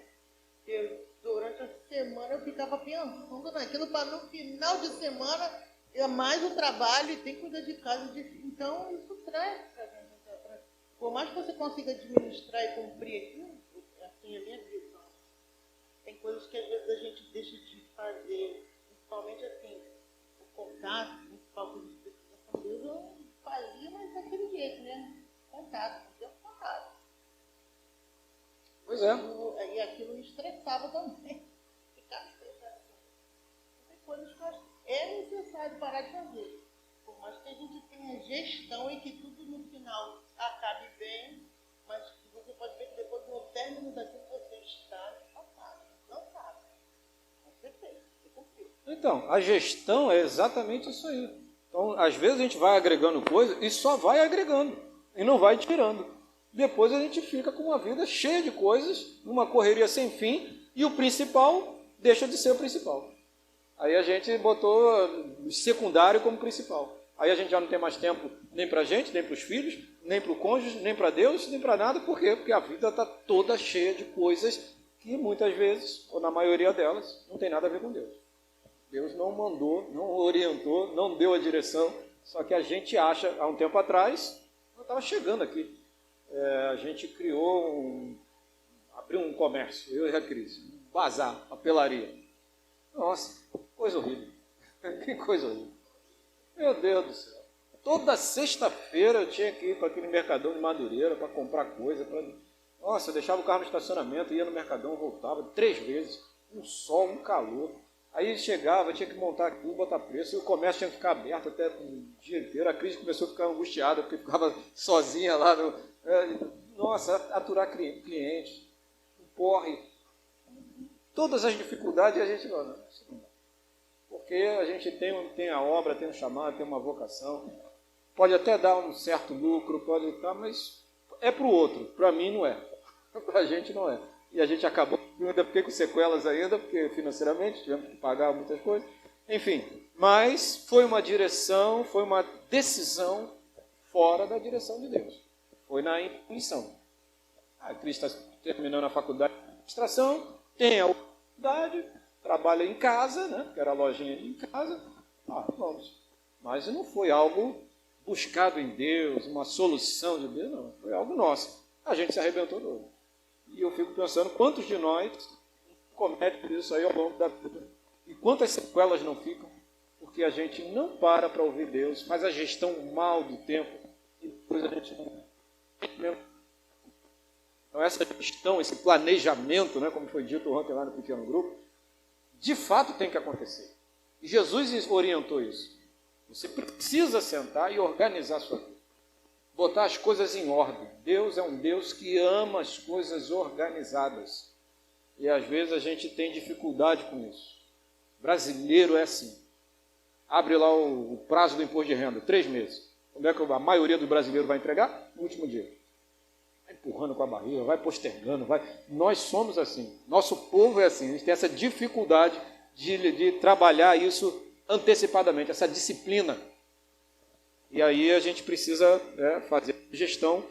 Durante a semana eu ficava pensando naquilo para no final de semana é mais o trabalho e tem que cuidar de casa. Então, isso traz para a gente. Por mais que você consiga administrar e cumprir aquilo, assim é a minha visão. Tem coisas que às vezes a gente deixa de fazer, principalmente assim, o contato, principal que a gente precisa com Deus, eu fazia, mas daquele jeito, né? Contato, o tempo contato. Pois é. E aquilo me estressava também. Ficava estressado. Tem coisas que eu acho que é necessário parar de fazer. Por mais que a gente tenha gestão e que tudo no final acabe bem, mas você pode ver que depois no término daquilo que você está, não sabe. Mas você fez, você cumpriu. Então, a gestão é exatamente isso aí. Então, às vezes a gente vai agregando coisa e só vai agregando e não vai tirando. Depois a gente fica com uma vida cheia de coisas, uma correria sem fim, e o principal deixa de ser o principal. Aí a gente botou o secundário como principal. Aí a gente já não tem mais tempo nem para a gente, nem para os filhos, nem para o cônjuge, nem para Deus, nem para nada. Por quê? Porque a vida está toda cheia de coisas que muitas vezes, ou na maioria delas, não tem nada a ver com Deus. Deus não mandou, não orientou, não deu a direção, só que a gente acha, há um tempo atrás, eu estava chegando aqui, a gente abriu um comércio, eu e a Cris, um bazar, papelaria. Nossa, coisa horrível. Que coisa horrível. Meu Deus do céu. Toda sexta-feira eu tinha que ir para aquele Mercadão de Madureira para comprar coisa. Nossa, eu deixava o carro no estacionamento, ia no Mercadão, voltava 3 vezes. Um sol, um calor. Aí chegava, tinha que montar aquilo, botar preço, e o comércio tinha que ficar aberto até o dia inteiro. A Cris começou a ficar angustiada, porque ficava sozinha lá. Nossa, aturar clientes, um porre. Todas as dificuldades a gente não. Porque a gente tem a obra, tem um chamado, tem uma vocação. Pode até dar um certo lucro, pode estar, mas é para o outro. Para mim não é. Para a gente não é. E a gente acabou Eu ainda fiquei com sequelas ainda, porque financeiramente tivemos que pagar muitas coisas. Enfim, mas foi uma direção, foi uma decisão fora da direção de Deus. Foi na intuição. A Cris está terminando a faculdade de administração, tem a oportunidade, trabalha em casa, né? Porque era a lojinha em casa. Vamos. Mas não foi algo buscado em Deus, uma solução de Deus, não. Foi algo nosso. A gente se arrebentou todo. E eu fico pensando quantos de nós cometem isso aí ao longo da vida. E quantas sequelas não ficam, porque a gente não para ouvir Deus, faz a gestão mal do tempo, e depois a gente não... Então essa gestão, esse planejamento, né, como foi dito ontem lá no pequeno grupo, de fato tem que acontecer. E Jesus orientou isso. Você precisa sentar e organizar a sua vida. Botar as coisas em ordem. Deus é um Deus que ama as coisas organizadas. E às vezes a gente tem dificuldade com isso. Brasileiro é assim. Abre lá o prazo do imposto de renda, 3 meses. Quando é que a maioria do brasileiro vai entregar? No último dia. Vai empurrando com a barriga, vai postergando, vai. Nós somos assim. Nosso povo é assim. A gente tem essa dificuldade de trabalhar isso antecipadamente, essa disciplina. E aí a gente precisa fazer gestão,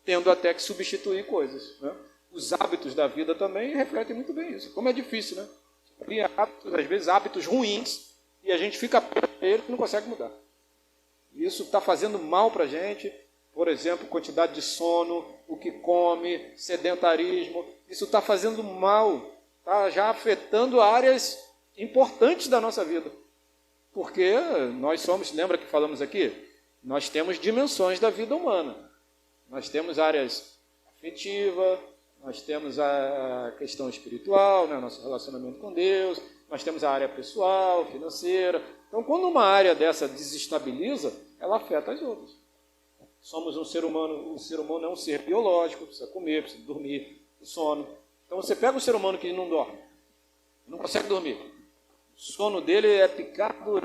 tendo até que substituir coisas. Né? Os hábitos da vida também refletem muito bem isso. Como é difícil, né? Cria hábitos, às vezes hábitos ruins, e a gente fica preso nele e não consegue mudar. Isso está fazendo mal para a gente. Por exemplo, quantidade de sono, o que come, sedentarismo. Isso está fazendo mal, está já afetando áreas importantes da nossa vida. Porque nós somos, lembra que falamos aqui? Nós temos dimensões da vida humana. Nós temos áreas afetivas, nós temos a questão espiritual, né, nosso relacionamento com Deus, nós temos a área pessoal, financeira. Então, quando uma área dessa desestabiliza, ela afeta as outras. Somos um ser humano, o ser humano é um ser biológico, precisa comer, precisa dormir, sono. Então, você pega um ser humano que não dorme, não consegue dormir, o sono dele é picado,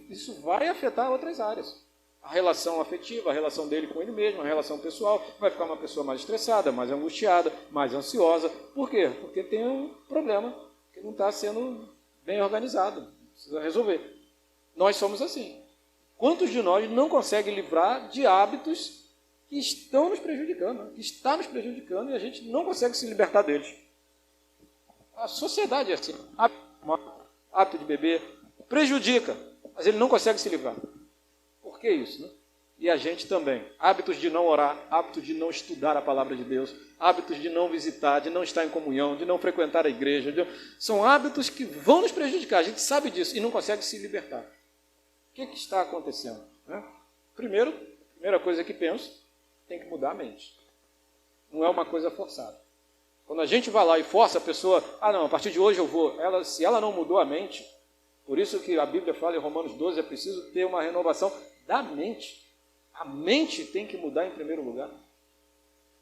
isso vai afetar outras áreas. A relação afetiva, a relação dele com ele mesmo, a relação pessoal, vai ficar uma pessoa mais estressada, mais angustiada, mais ansiosa. Por quê? Porque tem um problema que não está sendo bem organizado, precisa resolver. Nós somos assim. Quantos de nós não conseguem livrar de hábitos que estão nos prejudicando, que está nos prejudicando, e a gente não consegue se libertar deles? A sociedade é assim. Hábito de beber prejudica, mas ele não consegue se livrar. Por que isso, né? E a gente também. Hábitos de não orar, hábitos de não estudar a palavra de Deus, hábitos de não visitar, de não estar em comunhão, de não frequentar a igreja. São hábitos que vão nos prejudicar, a gente sabe disso e não consegue se libertar. O que está acontecendo? Né? Primeira coisa que penso, tem que mudar a mente. Não é uma coisa forçada. Quando a gente vai lá e força a pessoa, não, a partir de hoje eu vou, se ela não mudou a mente, por isso que a Bíblia fala em Romanos 12, é preciso ter uma renovação da mente. A mente tem que mudar em primeiro lugar.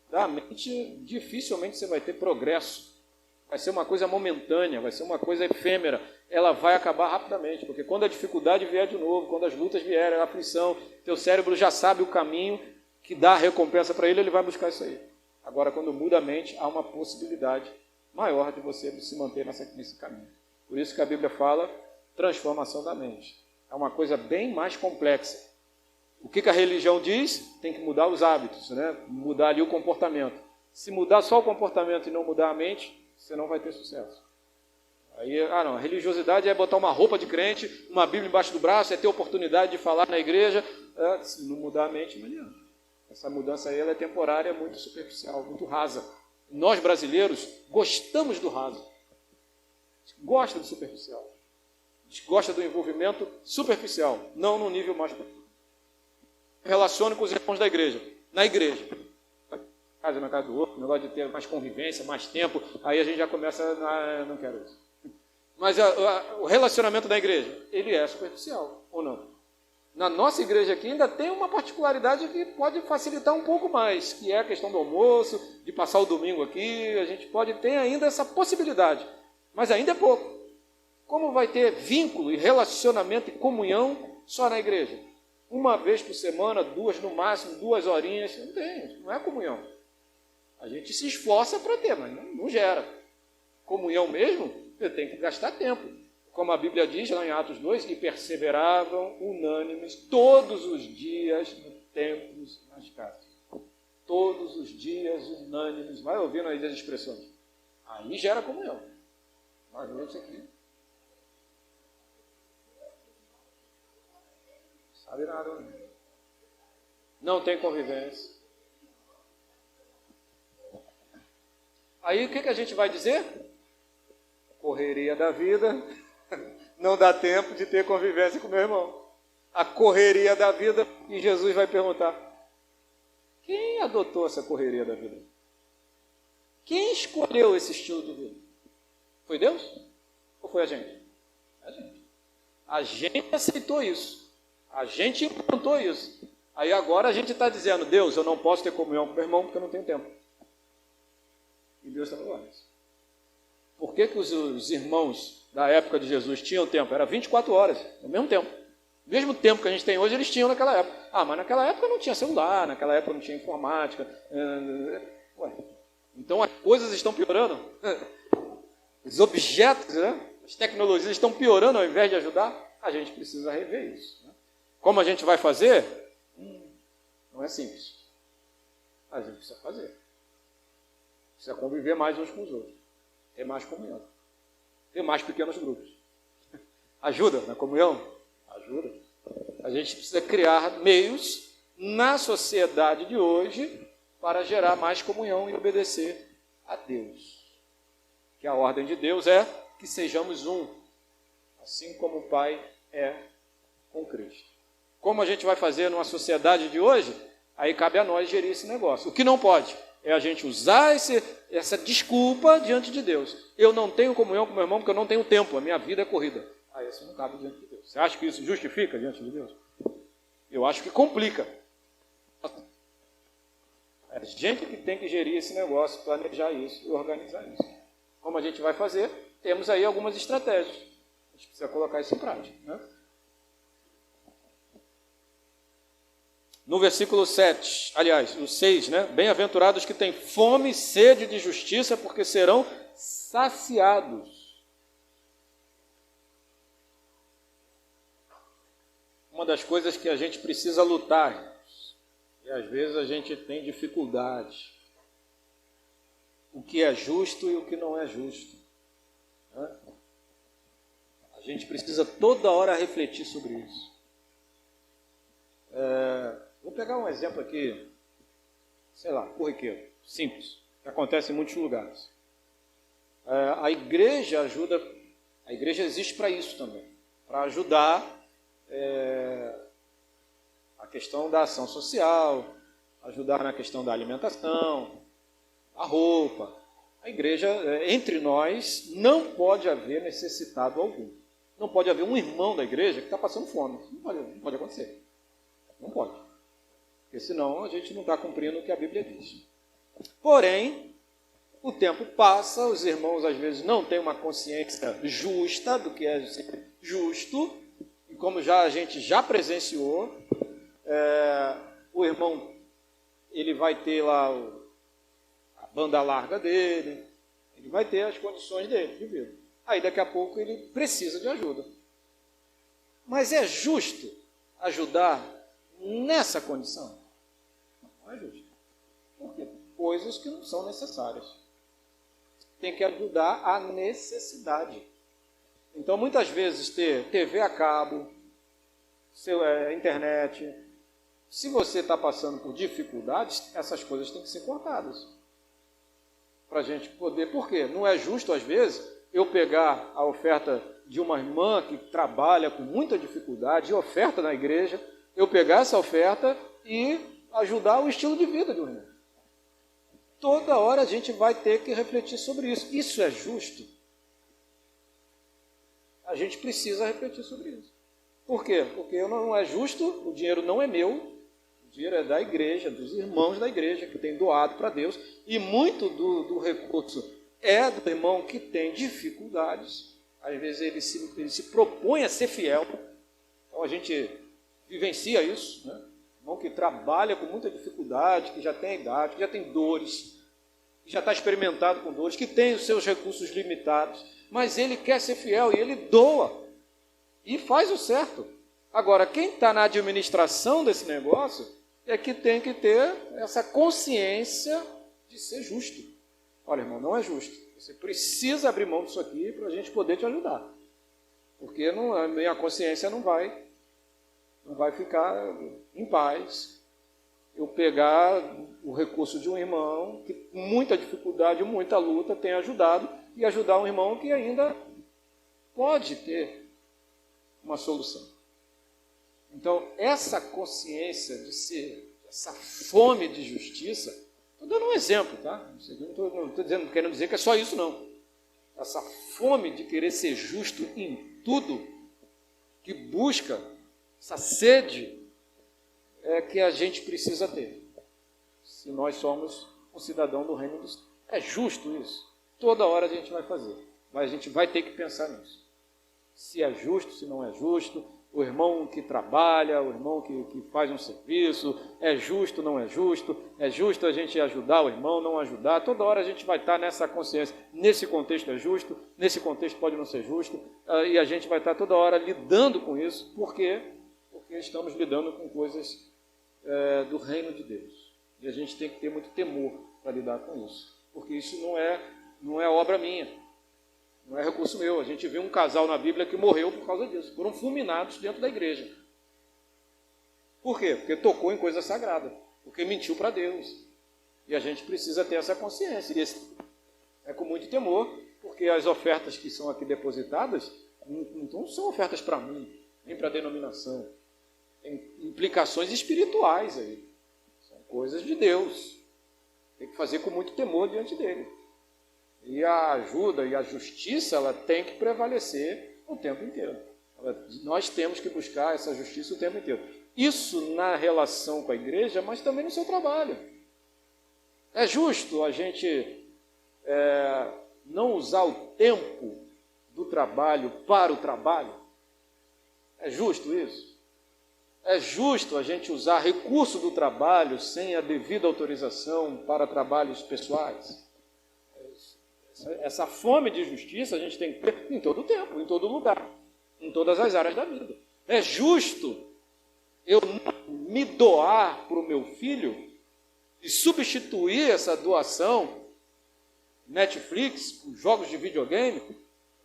Da mente, dificilmente você vai ter progresso. Vai ser uma coisa momentânea, vai ser uma coisa efêmera. Ela vai acabar rapidamente, porque quando a dificuldade vier de novo, quando as lutas vierem, a aflição, teu cérebro já sabe o caminho que dá a recompensa para ele, ele vai buscar isso aí. Agora, quando muda a mente, há uma possibilidade maior de você se manter nesse caminho. Por isso que a Bíblia fala transformação da mente. É uma coisa bem mais complexa. O que a religião diz? Tem que mudar os hábitos, né? Mudar ali o comportamento. Se mudar só o comportamento e não mudar a mente, você não vai ter sucesso. Aí, a religiosidade é botar uma roupa de crente, uma Bíblia embaixo do braço, é ter oportunidade de falar na igreja. Se não mudar a mente, não adianta. Essa mudança aí ela é temporária, muito superficial, muito rasa. Nós, brasileiros, gostamos do raso. A gente gosta do superficial. A gente gosta do envolvimento superficial, não no nível mais profundo. Relacione com os irmãos da igreja. Na igreja. Na casa do outro, negócio de ter mais convivência, mais tempo, aí a gente já começa, não quero isso. Mas o relacionamento da igreja, ele é superficial, ou não? Na nossa igreja aqui ainda tem uma particularidade que pode facilitar um pouco mais, que é a questão do almoço, de passar o domingo aqui, a gente pode ter ainda essa possibilidade, mas ainda é pouco. Como vai ter vínculo e relacionamento e comunhão só na igreja? Uma vez por semana, 2 no máximo, 2 horinhas, não tem, não é comunhão. A gente se esforça para ter, mas não gera. comunhão mesmo, eu tenho que gastar tempo. Como a Bíblia diz lá em Atos 2, e perseveravam unânimes todos os dias no templo nas casas. Todos os dias unânimes. Vai ouvindo aí as expressões. Aí gera comunhão. Vai ver isso aqui. Sabe nada, não. Não tem convivência. Aí o que a gente vai dizer? Correria da vida, não dá tempo de ter convivência com meu irmão. A correria da vida, e Jesus vai perguntar, quem adotou essa correria da vida? Quem escolheu esse estilo de vida? Foi Deus? Ou foi a gente? A gente. A gente aceitou isso. A gente implantou isso. Aí agora a gente está dizendo, Deus, eu não posso ter comunhão com meu irmão porque eu não tenho tempo. E Deus está falando isso. Por que os irmãos da época de Jesus tinham tempo? Era 24 horas, ao mesmo tempo. O mesmo tempo que a gente tem hoje, eles tinham naquela época. Ah, mas naquela época não tinha celular, naquela época não tinha informática. Ué. Então as coisas estão piorando. Os objetos, né? As tecnologias estão piorando ao invés de ajudar. A gente precisa rever isso. Né? Como a gente vai fazer? Não é simples. A gente precisa fazer. Precisa conviver mais uns com os outros. Ter mais comunhão. Ter mais pequenos grupos. Ajuda na comunhão? Ajuda. A gente precisa criar meios na sociedade de hoje para gerar mais comunhão e obedecer a Deus. Que a ordem de Deus é que sejamos um, assim como o Pai é com Cristo. Como a gente vai fazer numa sociedade de hoje? Aí cabe a nós gerir esse negócio. O que não pode é a gente usar essa desculpa diante de Deus. Eu não tenho comunhão com meu irmão porque eu não tenho tempo, a minha vida é corrida. Aí isso não cabe diante de Deus. Você acha que isso justifica diante de Deus? Eu acho que complica. É a gente que tem que gerir esse negócio, planejar isso e organizar isso. Como a gente vai fazer? Temos aí algumas estratégias. A gente precisa colocar isso em prática, né? No versículo 7, aliás, o 6, né? Bem-aventurados que têm fome e sede de justiça, porque serão saciados. Uma das coisas que a gente precisa lutar, e às vezes a gente tem dificuldade, o que é justo e o que não é justo. Né? A gente precisa toda hora refletir sobre isso. Vou pegar um exemplo aqui, sei lá, corriqueiro, simples, que acontece em muitos lugares. A igreja ajuda, a igreja existe para isso também, para ajudar a questão da ação social, ajudar na questão da alimentação, a roupa. A igreja, entre nós, não pode haver necessitado algum. Não pode haver um irmão da igreja que está passando fome. Isso não pode acontecer. Não pode. Porque senão a gente não está cumprindo o que a Bíblia diz. Porém, o tempo passa, os irmãos às vezes não têm uma consciência justa do que é justo, e como a gente já presenciou, o irmão ele vai ter lá a banda larga dele, ele vai ter as condições dele de vida. Aí daqui a pouco ele precisa de ajuda. Mas é justo ajudar nessa condição? Não é justo. Por quê? Coisas que não são necessárias. Tem que ajudar a necessidade. Então, muitas vezes, ter TV a cabo, internet, se você está passando por dificuldades, essas coisas têm que ser cortadas. Para a gente poder... Por quê? Não é justo, às vezes, eu pegar a oferta de uma irmã que trabalha com muita dificuldade, e oferta na igreja, eu pegar essa oferta e ajudar o estilo de vida de um irmão. Toda hora a gente vai ter que refletir sobre isso. Isso é justo? A gente precisa refletir sobre isso. Por quê? Porque não é justo, o dinheiro não é meu, o dinheiro é da igreja, dos irmãos da igreja que tem doado para Deus, e muito do recurso é do irmão que tem dificuldades. Às vezes ele se propõe a ser fiel, então a gente vivencia isso, né? Irmão que trabalha com muita dificuldade, que já tem idade, que já tem dores, que já está experimentado com dores, que tem os seus recursos limitados, mas ele quer ser fiel e ele doa e faz o certo. Agora, quem está na administração desse negócio é que tem que ter essa consciência de ser justo. Olha, irmão, não é justo. Você precisa abrir mão disso aqui para a gente poder te ajudar. Porque a minha consciência não vai ficar em paz. Eu pegar o recurso de um irmão que com muita dificuldade, muita luta, tem ajudado, e ajudar um irmão que ainda pode ter uma solução. Então, essa consciência de ser, essa fome de justiça, estou dando um exemplo, tá? Não estou querendo dizer que é só isso, não. Essa fome de querer ser justo em tudo, que busca, essa sede, é que a gente precisa ter, se nós somos um cidadão do reino dos céus. É justo isso? Toda hora a gente vai fazer, mas a gente vai ter que pensar nisso. Se é justo, se não é justo, o irmão que trabalha, o irmão que faz um serviço, é justo, não é justo a gente ajudar o irmão, não ajudar, toda hora a gente vai estar nessa consciência, nesse contexto é justo, nesse contexto pode não ser justo, e a gente vai estar toda hora lidando com isso, por quê? Porque estamos lidando com coisas do reino de Deus. E a gente tem que ter muito temor para lidar com isso. Porque isso não é obra minha. Não é recurso meu. A gente viu um casal na Bíblia que morreu por causa disso. Foram fulminados dentro da igreja. Por quê? Porque tocou em coisa sagrada. Porque mentiu para Deus. E a gente precisa ter essa consciência. E é com muito temor, porque as ofertas que são aqui depositadas não são ofertas para mim, nem para a denominação. Tem implicações espirituais aí. São coisas de Deus. Tem que fazer com muito temor diante dele. E a ajuda e a justiça, ela tem que prevalecer o tempo inteiro. Nós temos que buscar essa justiça o tempo inteiro. Isso na relação com a igreja, mas também no seu trabalho. É justo a gente não usar o tempo do trabalho para o trabalho? É justo isso? É justo a gente usar recurso do trabalho sem a devida autorização para trabalhos pessoais? Essa fome de justiça a gente tem que ter em todo o tempo, em todo lugar, em todas as áreas da vida. É justo eu não me doar para o meu filho e substituir essa doação, Netflix, com jogos de videogame,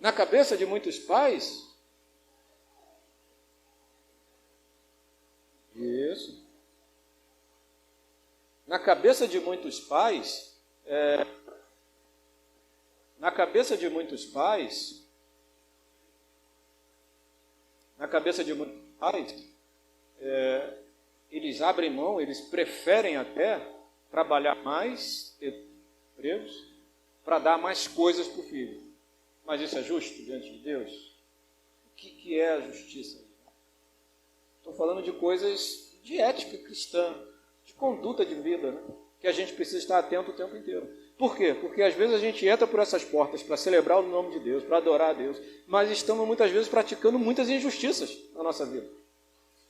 na cabeça de muitos pais? Isso. Na cabeça de muitos pais, eles abrem mão, eles preferem até trabalhar mais, ter empregos, para dar mais coisas para o filho. Mas isso é justo diante de Deus? O que é a justiça? Estou falando de coisas de ética cristã, de conduta de vida, né? Que a gente precisa estar atento o tempo inteiro. Por quê? Porque às vezes a gente entra por essas portas para celebrar o nome de Deus, para adorar a Deus, mas estamos muitas vezes praticando muitas injustiças na nossa vida.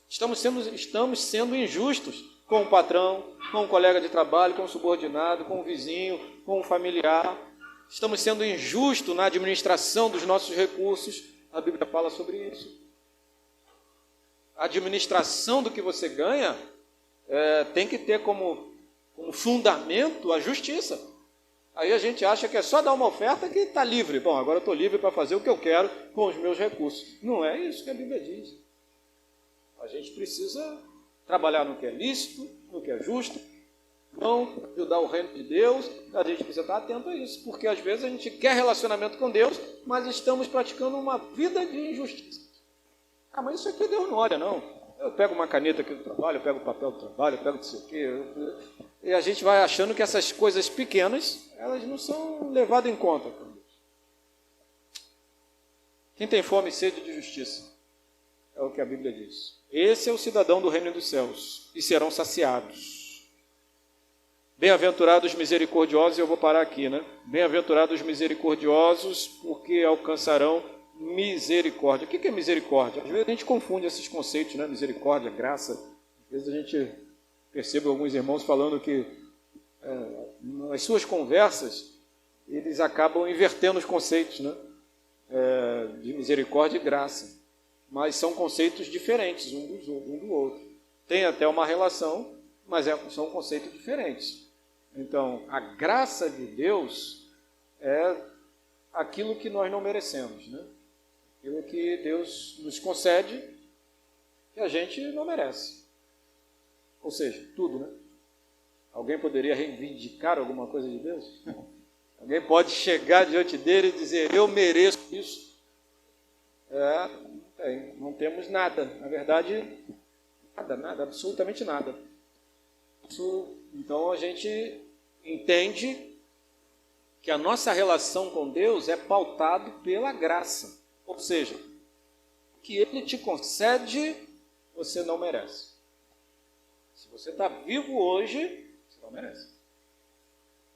Estamos sendo injustos com o patrão, com o colega de trabalho, com o subordinado, com o vizinho, com o familiar. Estamos sendo injustos na administração dos nossos recursos. A Bíblia fala sobre isso. A administração do que você ganha tem que ter como fundamento a justiça. Aí a gente acha que é só dar uma oferta que está livre. Bom, agora eu estou livre para fazer o que eu quero com os meus recursos. Não é isso que a Bíblia diz. A gente precisa trabalhar no que é lícito, no que é justo, não ajudar o reino de Deus. A gente precisa estar atento a isso, porque às vezes a gente quer relacionamento com Deus, mas estamos praticando uma vida de injustiça. Ah, mas isso aqui Deus não olha, não. Eu pego uma caneta aqui do trabalho, eu pego o papel do trabalho, eu pego não sei o quê. E a gente vai achando que essas coisas pequenas, elas não são levadas em conta. Quem tem fome e sede de justiça, é o que a Bíblia diz. Esse é o cidadão do reino dos céus, e serão saciados. Bem-aventurados misericordiosos, eu vou parar aqui, né? Bem-aventurados misericordiosos, porque alcançarão misericórdia. O que é misericórdia? Às vezes a gente confunde esses conceitos, né? Misericórdia, graça. Às vezes a gente percebe alguns irmãos falando que nas suas conversas, eles acabam invertendo os conceitos, né? De misericórdia e graça. Mas são conceitos diferentes um do outro. Tem até uma relação, mas são conceitos diferentes. Então, a graça de Deus é aquilo que nós não merecemos, né? Aquilo que Deus nos concede que a gente não merece. Ou seja, tudo, né? Alguém poderia reivindicar alguma coisa de Deus? Alguém pode chegar diante dele e dizer, eu mereço isso? Não temos nada. Na verdade, nada, absolutamente nada. Então a gente entende que a nossa relação com Deus é pautado pela graça. Ou seja, o que Ele te concede, você não merece. Se você está vivo hoje, você não merece.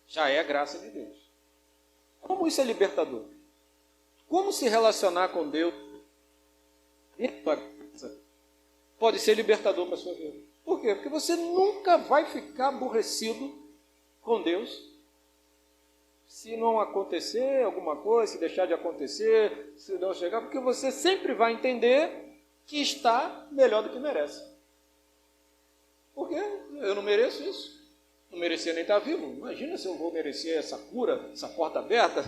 Já é a graça de Deus. Como isso é libertador? Como se relacionar com Deus pode ser libertador para a sua vida? Por quê? Porque você nunca vai ficar aborrecido com Deus se não acontecer alguma coisa, se deixar de acontecer, se não chegar, porque você sempre vai entender que está melhor do que merece. Por quê? Eu não mereço isso. Não merecia nem estar vivo. Imagina se eu vou merecer essa cura, essa porta aberta.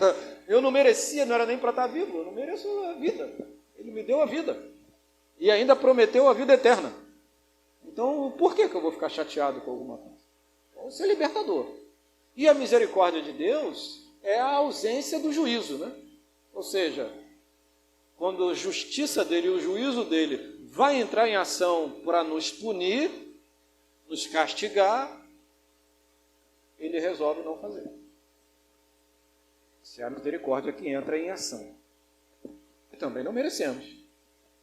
Eu não merecia, não era nem para estar vivo. Eu não mereço a vida. Ele me deu a vida. E ainda prometeu a vida eterna. Então, por que eu vou ficar chateado com alguma coisa? Então, isso é libertador. E a misericórdia de Deus é a ausência do juízo, né? Ou seja, quando a justiça dele e o juízo dele vai entrar em ação para nos punir, nos castigar, ele resolve não fazer. Isso é a misericórdia que entra em ação. E também não merecemos.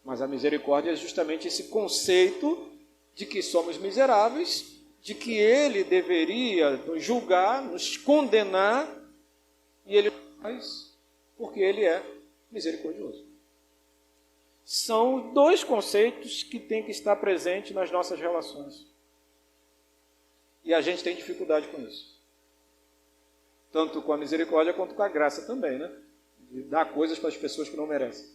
Mas a misericórdia é justamente esse conceito de que somos miseráveis, de que ele deveria nos julgar, nos condenar, e ele faz porque ele é misericordioso. São dois conceitos que têm que estar presentes nas nossas relações. E a gente tem dificuldade com isso. Tanto com a misericórdia quanto com a graça também, né? De dar coisas para as pessoas que não merecem.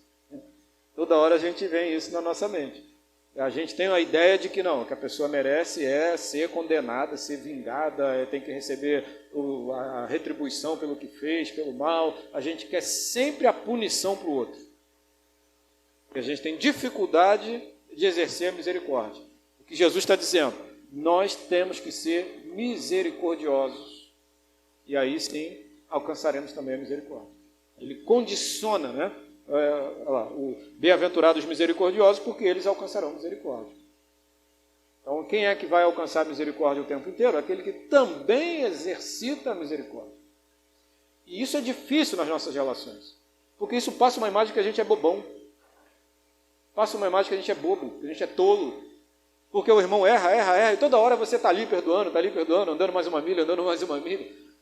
Toda hora a gente vê isso na nossa mente. A gente tem a ideia de que não, que a pessoa merece é ser condenada, ser vingada, tem que receber a retribuição pelo que fez, pelo mal. A gente quer sempre a punição para o outro. E a gente tem dificuldade de exercer a misericórdia. O que Jesus está dizendo, nós temos que ser misericordiosos. E aí sim alcançaremos também a misericórdia. Ele condiciona, né? O bem-aventurados misericordiosos, porque eles alcançarão misericórdia. Então, quem é que vai alcançar a misericórdia o tempo inteiro? Aquele que também exercita a misericórdia. E isso é difícil nas nossas relações, porque isso passa uma imagem que a gente é bobão, passa uma imagem que a gente é bobo, que a gente é tolo, porque o irmão erra, e toda hora você está ali perdoando, andando mais uma milha,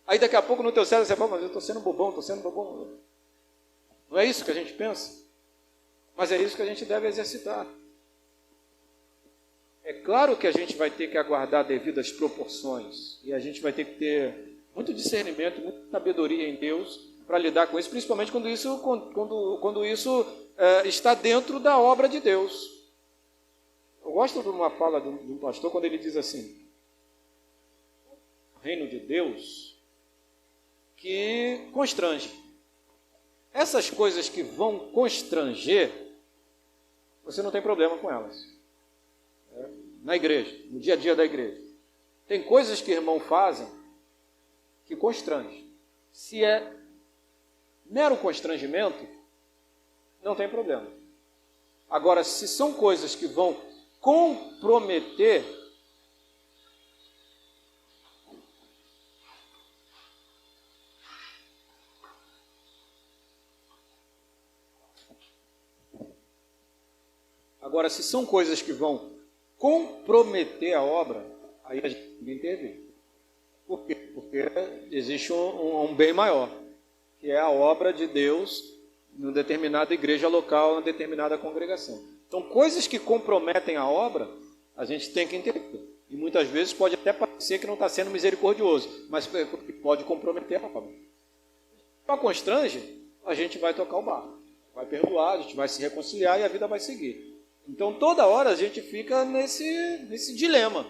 aí daqui a pouco no teu cérebro você fala, mas eu estou sendo bobão. Não é isso que a gente pensa? Mas é isso que a gente deve exercitar. É claro que a gente vai ter que aguardar devidas proporções. E a gente vai ter que ter muito discernimento, muita sabedoria em Deus para lidar com isso, principalmente quando isso está dentro da obra de Deus. Eu gosto de uma fala de um pastor quando ele diz assim, o reino de Deus que constrange. Essas coisas que vão constranger, você não tem problema com elas. Na igreja, no dia a dia da igreja. Tem coisas que irmãos fazem que constrangem. Se é mero constrangimento, não tem problema. Agora, se são coisas que vão comprometer, a obra, aí a gente tem que intervir. Por quê? Porque existe um bem maior, que é a obra de Deus em determinada igreja local, em determinada congregação. Então, coisas que comprometem a obra, a gente tem que intervir. E muitas vezes pode até parecer que não está sendo misericordioso, mas pode comprometer a família. Se não constrange, a gente vai tocar o barco, vai perdoar, a gente vai se reconciliar e a vida vai seguir. Então, toda hora a gente fica nesse dilema.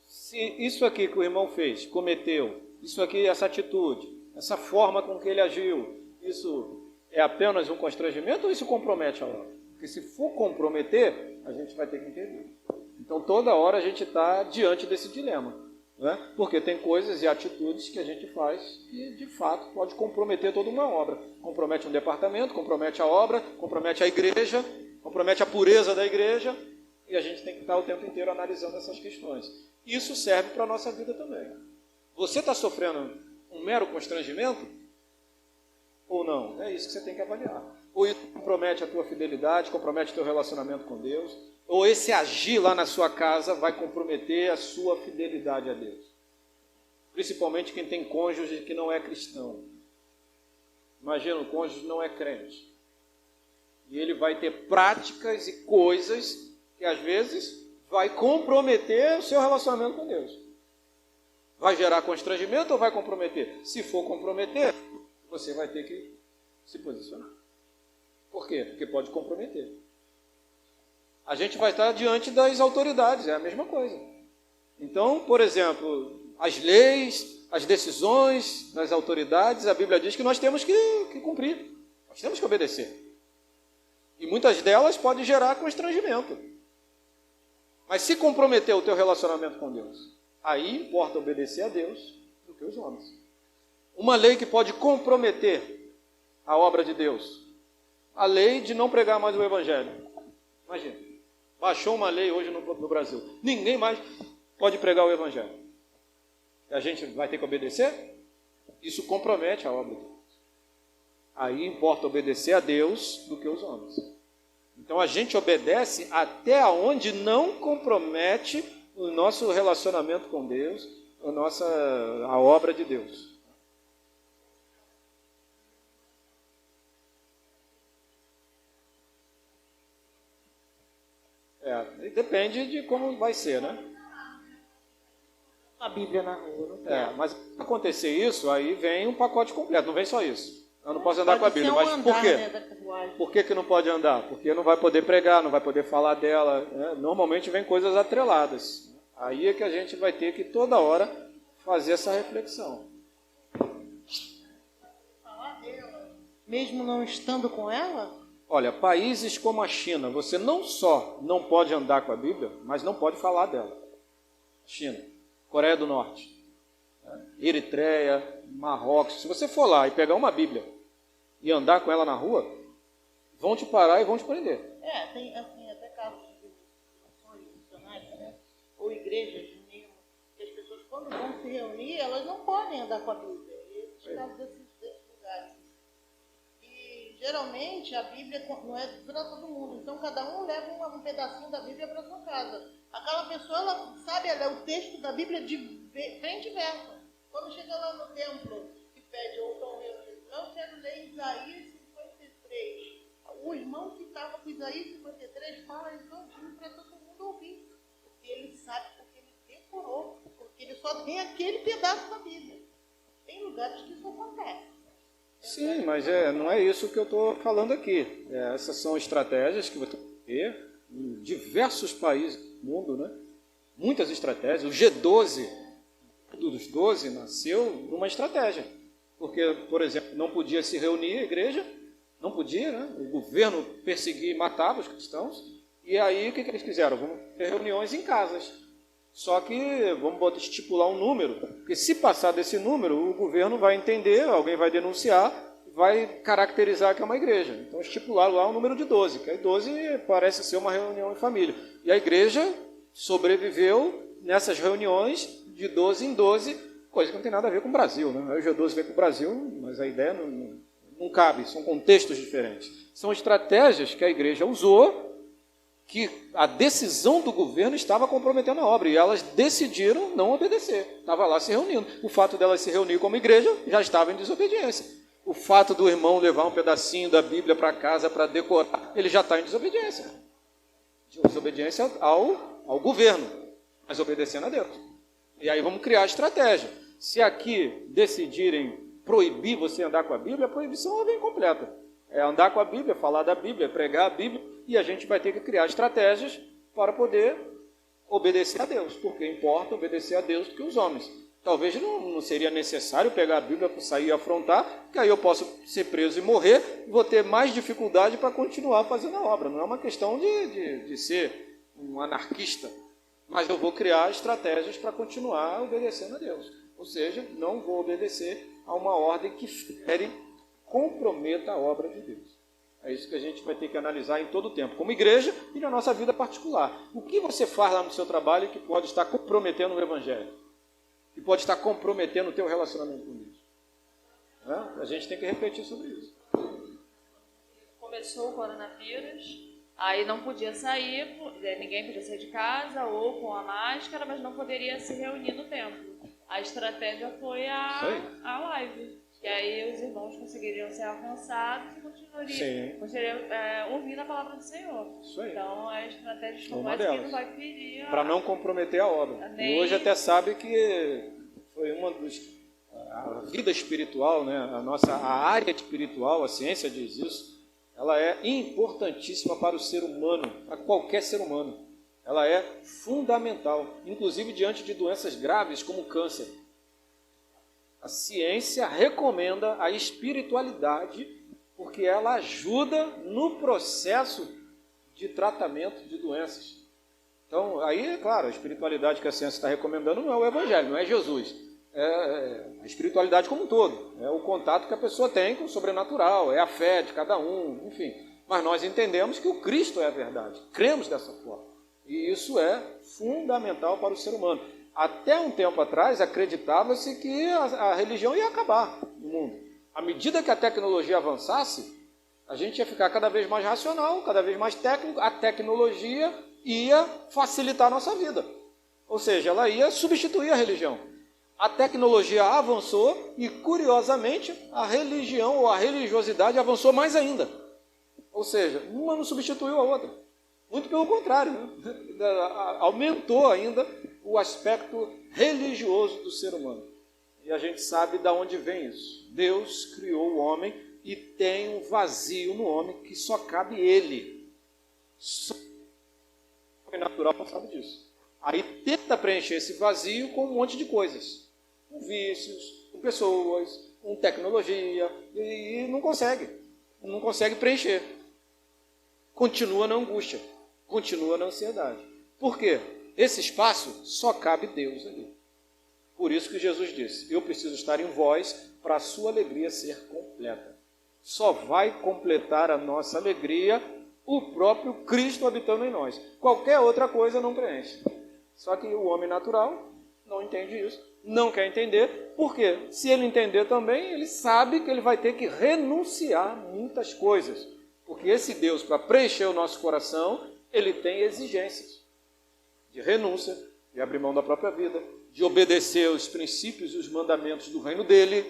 Se isso aqui que o irmão fez, cometeu, isso aqui, essa atitude, essa forma com que ele agiu, isso é apenas um constrangimento ou isso compromete a obra? Porque se for comprometer, a gente vai ter que entender. Então, toda hora a gente está diante desse dilema, né? Porque tem coisas e atitudes que a gente faz que, de fato, pode comprometer toda uma obra. Compromete um departamento, compromete a obra, compromete a igreja, compromete a pureza da igreja, e a gente tem que estar o tempo inteiro analisando essas questões. Isso serve para a nossa vida também. Você está sofrendo um mero constrangimento? Ou não? É isso que você tem que avaliar. Ou isso compromete a tua fidelidade, compromete o teu relacionamento com Deus, ou esse agir lá na sua casa vai comprometer a sua fidelidade a Deus. Principalmente quem tem cônjuge que não é cristão. Imagina, o cônjuge não é crente. E ele vai ter práticas e coisas que às vezes vai comprometer o seu relacionamento com Deus. Vai gerar constrangimento ou vai comprometer? Se for comprometer, você vai ter que se posicionar. Por quê? Porque pode comprometer. A gente vai estar diante das autoridades, é a mesma coisa. Então, por exemplo, as leis, as decisões das autoridades, a Bíblia diz que nós temos que cumprir, nós temos que obedecer. E muitas delas podem gerar constrangimento. Mas se comprometer o teu relacionamento com Deus, aí importa obedecer a Deus do que os homens. Uma lei que pode comprometer a obra de Deus, a lei de não pregar mais o Evangelho. Imagina, baixou uma lei hoje no Brasil, ninguém mais pode pregar o Evangelho. A gente vai ter que obedecer? Isso compromete a obra de Deus. Aí importa obedecer a Deus do que os homens. Então a gente obedece até onde não compromete o nosso relacionamento com Deus, a obra de Deus. Depende de como vai ser, né? A Bíblia na rua. Não mas se acontecer isso, aí vem um pacote completo, não vem só isso. Eu não posso andar com a Bíblia, mas por quê? Por que não pode andar? Porque não vai poder pregar, não vai poder falar dela, né? Normalmente vem coisas atreladas. Aí é que a gente vai ter que toda hora fazer essa reflexão. Falar dela, mesmo não estando com ela? Olha, países como a China, você não só não pode andar com a Bíblia, mas não pode falar dela. China, Coreia do Norte, Eritreia, Marrocos. Se você for lá e pegar uma Bíblia e andar com ela na rua, vão te parar e vão te prender. Tem assim, até casos de ações missionárias, né? Ou igrejas mesmo, que as pessoas, quando vão se reunir, elas não podem andar com a Bíblia. E esses casos desses lugares. Geralmente a Bíblia não é para todo mundo, então cada um leva um pedacinho da Bíblia para sua casa. Aquela pessoa, ela sabe ler o texto da Bíblia de frente e verso. Quando chega lá no templo e pede, ou estão reunidos, eu quero ler Isaías 53. O irmão que estava com Isaías 53 fala isso para todo mundo ouvir. Porque ele sabe, porque ele decorou, porque ele só tem aquele pedaço da Bíblia. Tem lugares que isso acontece. Sim, mas não é isso que eu estou falando aqui. Essas são estratégias que você vê em diversos países do mundo, né? Muitas estratégias. O G12, dos 12, nasceu numa estratégia. Porque, por exemplo, não podia se reunir a igreja, não podia, né? O governo perseguia e matava os cristãos. E aí, o que eles fizeram? Vamos ter reuniões em casas. Só que vamos estipular um número, porque se passar desse número, o governo vai entender, alguém vai denunciar, vai caracterizar que é uma igreja. Então estipular lá um número de 12, que aí 12 parece ser uma reunião em família. E a igreja sobreviveu nessas reuniões de 12 em 12, coisa que não tem nada a ver com o Brasil, né? Aí o G12 vem para o Brasil, mas a ideia não cabe, são contextos diferentes. São estratégias que a igreja usou, que a decisão do governo estava comprometendo a obra, e elas decidiram não obedecer, estava lá se reunindo. O fato delas se reunir como igreja já estava em desobediência. O fato do irmão levar um pedacinho da Bíblia para casa para decorar, ele já está em desobediência. Desobediência ao governo. mas obedecendo a Deus. E aí vamos criar estratégia. Se aqui decidirem proibir você andar com a Bíblia, a proibição vem completa. É andar com a Bíblia, falar da Bíblia, pregar a Bíblia, e a gente vai ter que criar estratégias para poder obedecer a Deus, porque importa obedecer a Deus do que os homens. Talvez não seria necessário pegar a Bíblia para sair e afrontar, porque aí eu posso ser preso e morrer, e vou ter mais dificuldade para continuar fazendo a obra. Não é uma questão de ser um anarquista, mas eu vou criar estratégias para continuar obedecendo a Deus. Ou seja, não vou obedecer a uma ordem que fere, comprometa a obra de Deus. É isso que a gente vai ter que analisar em todo o tempo, como igreja e na nossa vida particular. O que você faz lá no seu trabalho que pode estar comprometendo o Evangelho? Que pode estar comprometendo o teu relacionamento com Deus? A gente tem que refletir sobre isso. Começou o coronavírus, aí não podia sair, ninguém podia sair de casa ou com a máscara, mas não poderia se reunir no templo. A estratégia foi a live. E aí os irmãos conseguiriam ser alcançados e continuariam ouvindo a palavra do Senhor. Isso aí. Então a estratégia como essa que não vai ferir para não comprometer a obra. E hoje até sabe que foi uma dos... A vida espiritual, né? A área espiritual, a ciência diz isso, ela é importantíssima para o ser humano, para qualquer ser humano. Ela é fundamental, inclusive diante de doenças graves como o câncer. A ciência recomenda a espiritualidade porque ela ajuda no processo de tratamento de doenças. Então, aí, é claro, a espiritualidade que a ciência está recomendando não é o Evangelho, não é Jesus. É a espiritualidade como um todo. É o contato que a pessoa tem com o sobrenatural, é a fé de cada um, enfim. Mas nós entendemos que o Cristo é a verdade. Cremos dessa forma. E isso é fundamental para o ser humano. Até um tempo atrás, acreditava-se que a religião ia acabar no mundo. À medida que a tecnologia avançasse, a gente ia ficar cada vez mais racional, cada vez mais técnico. A tecnologia ia facilitar a nossa vida. Ou seja, ela ia substituir a religião. A tecnologia avançou e, curiosamente, a religião ou a religiosidade avançou mais ainda. Ou seja, uma não substituiu a outra. Muito pelo contrário, né? Aumentou ainda o aspecto religioso do ser humano. E a gente sabe de onde vem isso. Deus criou o homem e tem um vazio no homem que só cabe ele. Só o homem natural não sabe disso. Aí tenta preencher esse vazio com um monte de coisas. Com vícios, com pessoas, com tecnologia, e não consegue. Não consegue preencher. Continua na angústia, continua na ansiedade. Por quê? Esse espaço só cabe Deus ali. Por isso que Jesus disse, eu preciso estar em vós para a sua alegria ser completa. Só vai completar a nossa alegria o próprio Cristo habitando em nós. Qualquer outra coisa não preenche. Só que o homem natural não entende isso, não quer entender. Por quê? Se ele entender também, ele sabe que ele vai ter que renunciar a muitas coisas. Porque esse Deus, para preencher o nosso coração, ele tem exigências de renúncia, de abrir mão da própria vida, de obedecer os princípios e os mandamentos do reino dele.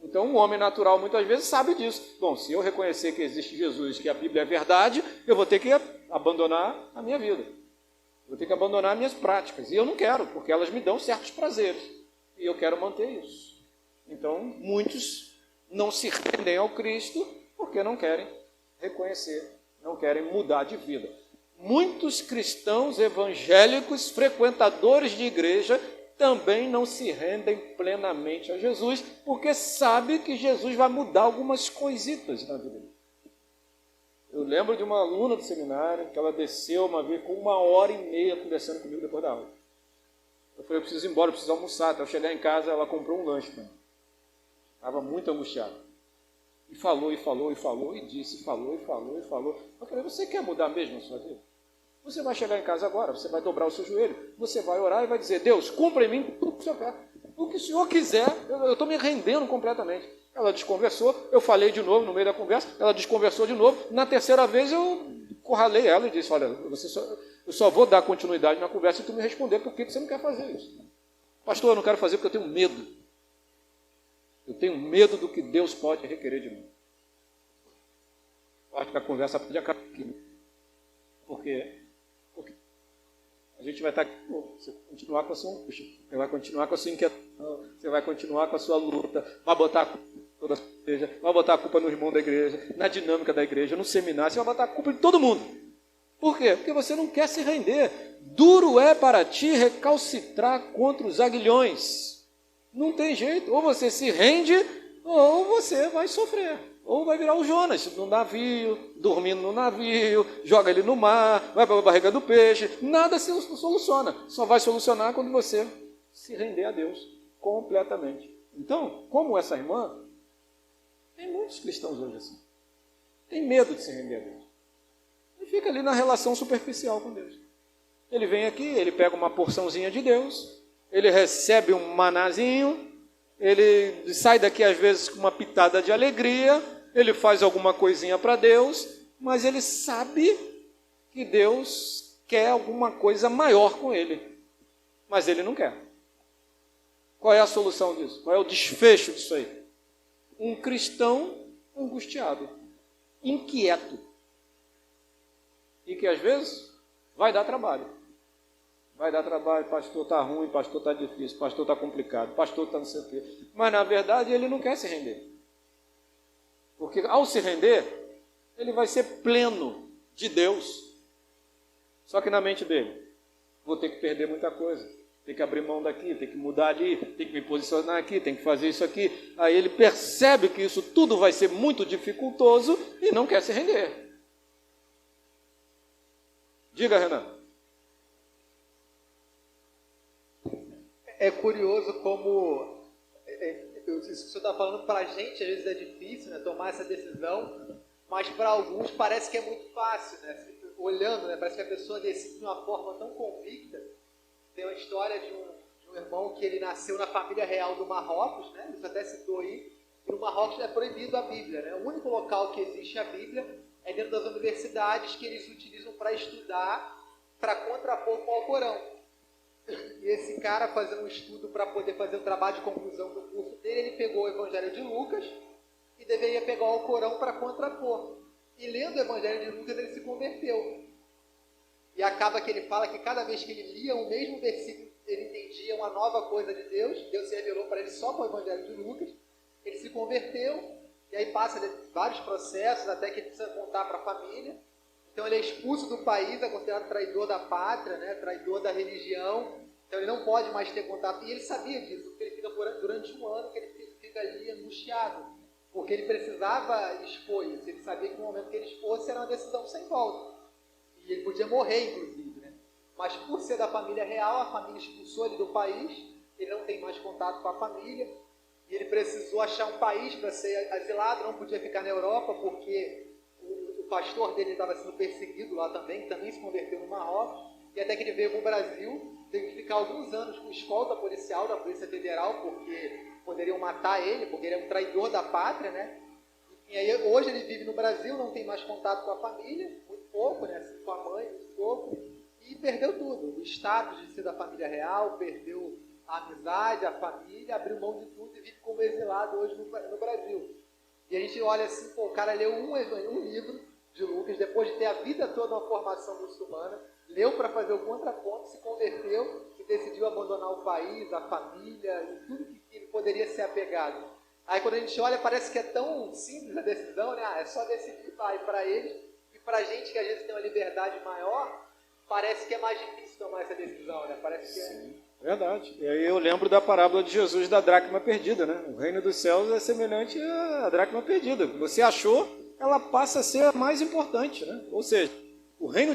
Então, um homem natural muitas vezes sabe disso. Bom, se eu reconhecer que existe Jesus, que a Bíblia é verdade, eu vou ter que abandonar a minha vida. Vou ter que abandonar minhas práticas. E eu não quero, porque elas me dão certos prazeres. E eu quero manter isso. Então, muitos não se rendem ao Cristo porque não querem reconhecer, não querem mudar de vida. Muitos cristãos evangélicos, frequentadores de igreja, também não se rendem plenamente a Jesus, porque sabe que Jesus vai mudar algumas coisitas na vida. Eu lembro de uma aluna do seminário, que ela desceu uma vez com 1h30 conversando comigo depois da aula. Eu falei, eu preciso ir embora, eu preciso almoçar. Até eu chegar em casa, ela comprou um lanche para mim. Estava muito angustiada. E falou, e disse, falou. Eu falei, você quer mudar mesmo a sua vida? Você vai chegar em casa agora, você vai dobrar o seu joelho, você vai orar e vai dizer, Deus, cumpra em mim tudo que o Senhor quer. O que o Senhor quiser, eu estou me rendendo completamente. Ela desconversou, eu falei de novo no meio da conversa, ela desconversou de novo. Na terceira vez eu curralei ela e disse, olha, eu só vou dar continuidade na conversa e tu me responder por que você não quer fazer isso. Pastor, eu não quero fazer porque eu tenho medo. Eu tenho medo do que Deus pode requerer de mim. Eu acho que a conversa pode acabar aqui. Porque a gente vai estar... Você vai continuar com a sua angústia, você vai continuar com a sua inquietação, você vai continuar com a sua luta, vai botar a culpa em toda a igreja, vai botar a culpa no irmão da igreja, na dinâmica da igreja, no seminário, você vai botar a culpa em todo mundo. Por quê? Porque você não quer se render. Duro é para ti recalcitrar contra os aguilhões. Não tem jeito. Ou você se rende, ou você vai sofrer. Ou vai virar o Jonas no navio, dormindo no navio, joga ele no mar, vai para a barriga do peixe. Nada se soluciona. Só vai solucionar quando você se render a Deus completamente. Então, como essa irmã, tem muitos cristãos hoje assim. Tem medo de se render a Deus. E fica ali na relação superficial com Deus. Ele vem aqui, ele pega uma porçãozinha de Deus, ele recebe um manazinho, ele sai daqui às vezes com uma pitada de alegria, ele faz alguma coisinha para Deus, mas ele sabe que Deus quer alguma coisa maior com ele. Mas ele não quer. Qual é a solução disso? Qual é o desfecho disso aí? Um cristão angustiado, inquieto. E que às vezes vai dar trabalho. Vai dar trabalho, pastor está ruim, pastor está difícil, pastor está complicado, pastor está não sei o quê. Mas na verdade ele não quer se render. Porque ao se render, ele vai ser pleno de Deus. Só que na mente dele, vou ter que perder muita coisa. Tem que abrir mão daqui, tem que mudar ali, tem que me posicionar aqui, tem que fazer isso aqui. Aí ele percebe que isso tudo vai ser muito dificultoso e não quer se render. Diga, Renan. É curioso como isso que o senhor está falando para a gente, às vezes é difícil, né, tomar essa decisão, mas para alguns parece que é muito fácil, né? Olhando, né, parece que a pessoa decide de uma forma tão convicta. Tem uma história de um irmão que ele nasceu na família real do Marrocos, né? Isso até citou aí, e no Marrocos é proibido a Bíblia, né? O único local que existe a Bíblia é dentro das universidades que eles utilizam para estudar, para contrapor com o Alcorão. E esse cara, fazendo um estudo para poder fazer o trabalho de conclusão do curso dele, ele pegou o Evangelho de Lucas e deveria pegar o Alcorão para contrapor. E lendo o Evangelho de Lucas, ele se converteu. E acaba que ele fala que cada vez que ele lia o mesmo versículo, ele entendia uma nova coisa de Deus. Deus se revelou para ele só com o Evangelho de Lucas. Ele se converteu, e aí passa de vários processos, até que ele precisa contar para a família. Então ele é expulso do país, é considerado traidor da pátria, né? Traidor da religião. Então ele não pode mais ter contato. E ele sabia disso, porque ele fica durante um ano que ele fica ali angustiado. Porque ele precisava expor isso. Ele sabia que no momento que ele expôs era uma decisão sem volta. E ele podia morrer, inclusive, né? Mas por ser da família real, a família expulsou ele do país. Ele não tem mais contato com a família. E ele precisou achar um país para ser asilado. Não podia ficar na Europa, porque o pastor dele estava sendo perseguido lá também, que também se converteu no Marrocos, e até que ele veio para o Brasil, teve que ficar alguns anos com escolta policial da Polícia Federal, porque poderiam matar ele, porque ele é um traidor da pátria, né? E aí hoje ele vive no Brasil, não tem mais contato com a família, muito pouco, né? Assim, com a mãe, muito pouco, e perdeu tudo, o status de ser da família real, perdeu a amizade, a família, abriu mão de tudo e vive como exilado hoje no Brasil. E a gente olha assim, pô, o cara leu um livro de Lucas, depois de ter a vida toda uma formação muçulmana, leu para fazer o contraponto, se converteu e decidiu abandonar o país, a família e tudo que ele poderia ser apegado. Aí quando a gente olha, parece que é tão simples a decisão, né? É só decidir, vai para eles. E para a gente que às vezes tem uma liberdade maior, parece que é mais difícil tomar essa decisão, né? Parece que é... Verdade. E aí eu lembro da parábola de Jesus da dracma perdida, né? O reino dos céus é semelhante à dracma perdida. Você achou, ela passa a ser a mais importante, né? Ou seja, o reino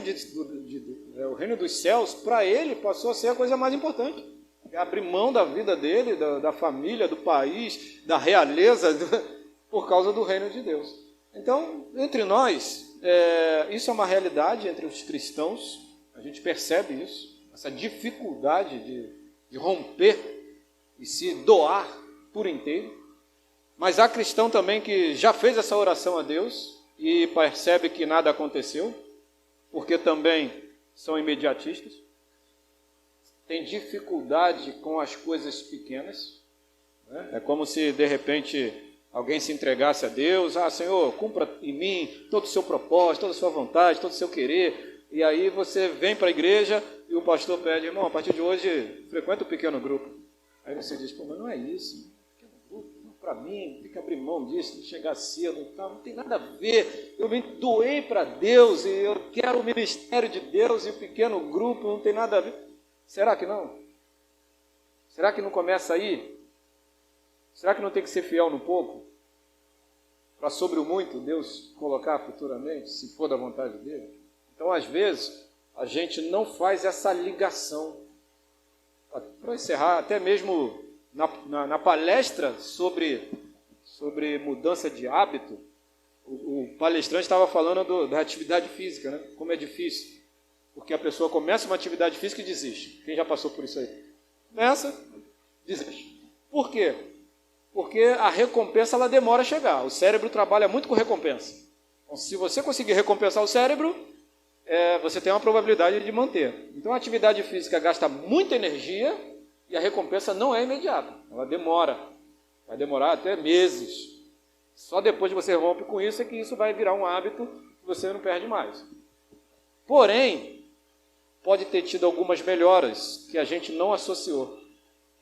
dos céus, para ele, passou a ser a coisa mais importante. Abrir mão da vida dele, da família, do país, da realeza, por causa do reino de Deus. Então, entre nós, isso é uma realidade entre os cristãos, a gente percebe isso, essa dificuldade de romper e se doar por inteiro. Mas há cristão também que já fez essa oração a Deus e percebe que nada aconteceu, porque também são imediatistas, tem dificuldade com as coisas pequenas, né? É como se de repente alguém se entregasse a Deus, Senhor, cumpra em mim todo o seu propósito, toda a sua vontade, todo o seu querer, e aí você vem para a igreja e o pastor pede, irmão, a partir de hoje, frequenta o pequeno grupo. Aí você diz, pô, mas não é isso. Pequeno grupo, para mim, tem que abrir mão disso, chegar cedo, não tem nada a ver. Eu me doei para Deus e eu quero o ministério de Deus e o pequeno grupo não tem nada a ver. Será que não? Será que não começa aí? Será que não tem que ser fiel no pouco? Para sobre o muito Deus colocar futuramente, se for da vontade dele? Então, às vezes, a gente não faz essa ligação. Para encerrar, até mesmo na palestra sobre mudança de hábito, o palestrante estava falando da atividade física, né? Como é difícil. Porque a pessoa começa uma atividade física e desiste. Quem já passou por isso aí? Começa, desiste. Por quê? Porque a recompensa ela demora a chegar. O cérebro trabalha muito com recompensa. Então, se você conseguir recompensar o cérebro, você tem uma probabilidade de manter. Então, a atividade física gasta muita energia e a recompensa não é imediata. Ela demora. Vai demorar até meses. Só depois que você rompe com isso é que isso vai virar um hábito que você não perde mais. Porém, pode ter tido algumas melhoras que a gente não associou.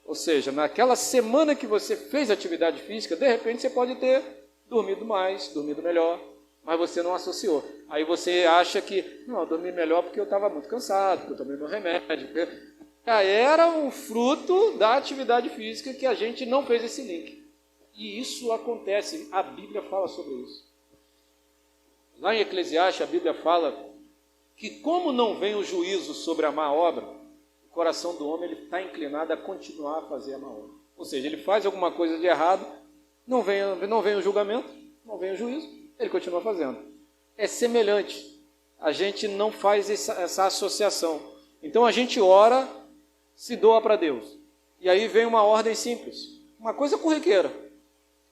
Ou seja, naquela semana que você fez atividade física, de repente você pode ter dormido mais, dormido melhor, mas você não associou. Aí você acha que, não, eu dormi melhor porque eu estava muito cansado, porque eu tomei meu remédio. Era um fruto da atividade física que a gente não fez esse link. E isso acontece, a Bíblia fala sobre isso. Lá em Eclesiastes, a Bíblia fala que como não vem o juízo sobre a má obra, o coração do homem está inclinado a continuar a fazer a má obra. Ou seja, ele faz alguma coisa de errado, não vem o julgamento, não vem o juízo, ele continua fazendo. É semelhante. A gente não faz essa associação. Então a gente ora, se doa para Deus. E aí vem uma ordem simples, uma coisa corriqueira.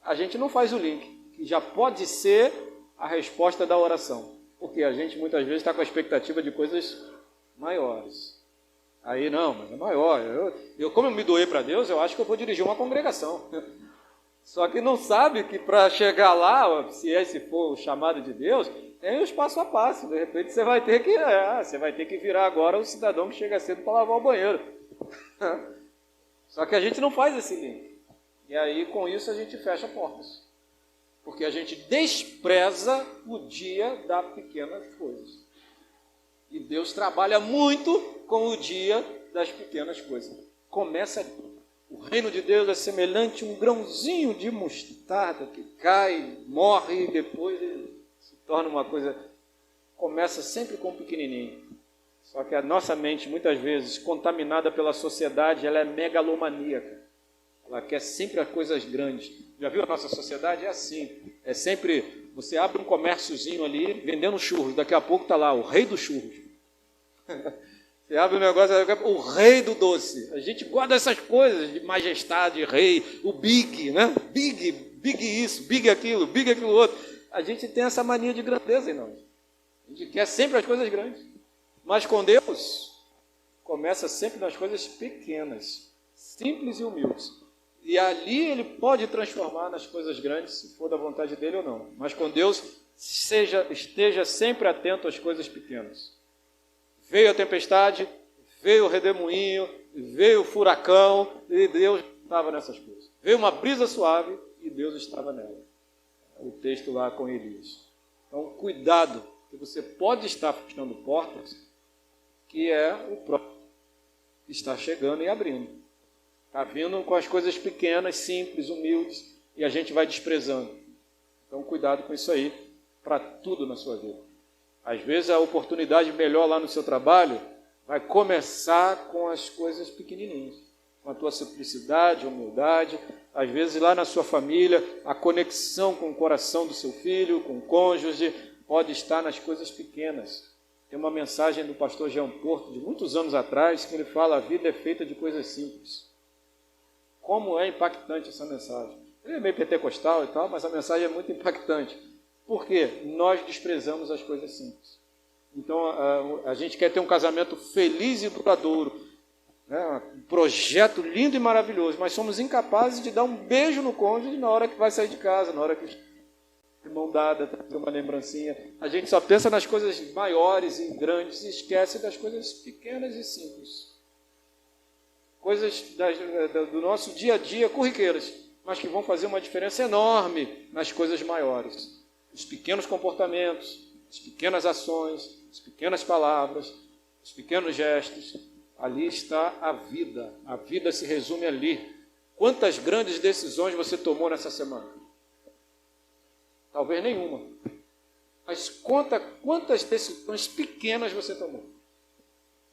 A gente não faz o link, que já pode ser a resposta da oração. Porque a gente muitas vezes está com a expectativa de coisas maiores. Aí não, mas é maior. Como eu me doei para Deus, eu acho que eu vou dirigir uma congregação. Só que não sabe que para chegar lá, se esse for o chamado de Deus, tem os passo a passo. De repente você vai ter que virar agora o cidadão que chega cedo para lavar o banheiro. Só que a gente não faz esse link. E aí com isso a gente fecha portas. Porque a gente despreza o dia das pequenas coisas. E Deus trabalha muito com o dia das pequenas coisas. Começa, o reino de Deus é semelhante a um grãozinho de mostarda que cai, morre e depois se torna uma coisa. Começa sempre com um pequenininho. Só que a nossa mente, muitas vezes, contaminada pela sociedade, ela é megalomaníaca. Ela quer sempre as coisas grandes. Já viu a nossa sociedade? É assim. É sempre, você abre um comérciozinho ali, vendendo churros. Daqui a pouco está lá, o rei dos churros. Você abre um negócio, o rei do doce. A gente guarda essas coisas de majestade, rei, o big, né? Big isso, big aquilo outro. A gente tem essa mania de grandeza em nós. A gente quer sempre as coisas grandes. Mas com Deus, começa sempre nas coisas pequenas, simples e humildes. E ali ele pode transformar nas coisas grandes, se for da vontade dele ou não. Mas com Deus, esteja sempre atento às coisas pequenas. Veio a tempestade, veio o redemoinho, veio o furacão, e Deus estava nessas coisas. Veio uma brisa suave e Deus estava nela. O texto lá com Elias. Então, cuidado, que você pode estar fechando portas, que é o próprio que está chegando e abrindo. Está vindo com as coisas pequenas, simples, humildes, e a gente vai desprezando. Então, cuidado com isso aí, para tudo na sua vida. Às vezes, a oportunidade melhor lá no seu trabalho vai começar com as coisas pequenininhas, com a tua simplicidade, humildade. Às vezes, lá na sua família, a conexão com o coração do seu filho, com o cônjuge, pode estar nas coisas pequenas. Tem uma mensagem do pastor Jean Porto, de muitos anos atrás, que ele fala: a vida é feita de coisas simples. Como é impactante essa mensagem. Ele é meio pentecostal e tal, mas a mensagem é muito impactante. Por quê? Nós desprezamos as coisas simples. Então, a gente quer ter um casamento feliz e duradouro, né? Um projeto lindo e maravilhoso, mas somos incapazes de dar um beijo no cônjuge na hora que vai sair de casa, na hora que... de mão dada, trazer uma lembrancinha. A gente só pensa nas coisas maiores e grandes e esquece das coisas pequenas e simples. Coisas do nosso dia a dia, corriqueiras, mas que vão fazer uma diferença enorme nas coisas maiores. Os pequenos comportamentos, as pequenas ações, as pequenas palavras, os pequenos gestos. Ali está a vida. A vida se resume ali. Quantas grandes decisões você tomou nessa semana? Talvez nenhuma. Mas quantas decisões pequenas você tomou?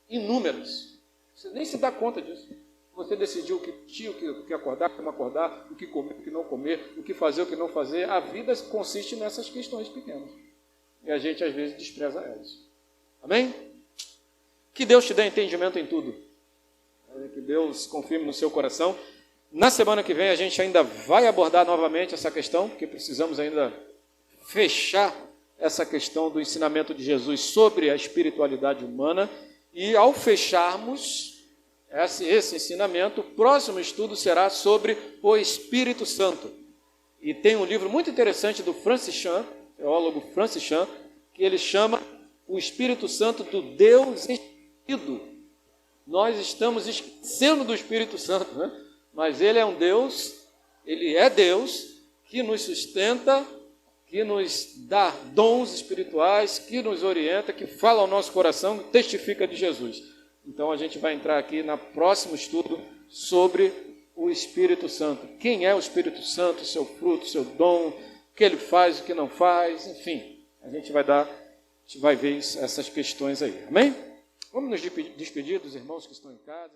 Inúmeras. Você nem se dá conta disso. Você decidiu o que acordar, o que não acordar, o que comer, o que não comer, o que fazer, o que não fazer. A vida consiste nessas questões pequenas. E a gente, às vezes, despreza elas. Amém? Que Deus te dê entendimento em tudo. Que Deus confirme no seu coração. Na semana que vem, a gente ainda vai abordar novamente essa questão, porque precisamos ainda fechar essa questão do ensinamento de Jesus sobre a espiritualidade humana. E, ao fecharmos esse ensinamento, o próximo estudo será sobre o Espírito Santo. E tem um livro muito interessante do Francis Chan, teólogo Francis Chan, que ele chama o Espírito Santo do Deus esquecido. Nós estamos esquecendo do Espírito Santo, né? Mas ele é um Deus, ele é Deus que nos sustenta, que nos dá dons espirituais, que nos orienta, que fala ao nosso coração, que testifica de Jesus. Então a gente vai entrar aqui no próximo estudo sobre o Espírito Santo. Quem é o Espírito Santo, seu fruto, seu dom, o que ele faz, o que não faz, enfim. A gente vai ver essas questões aí. Amém? Vamos nos despedir dos irmãos que estão em casa.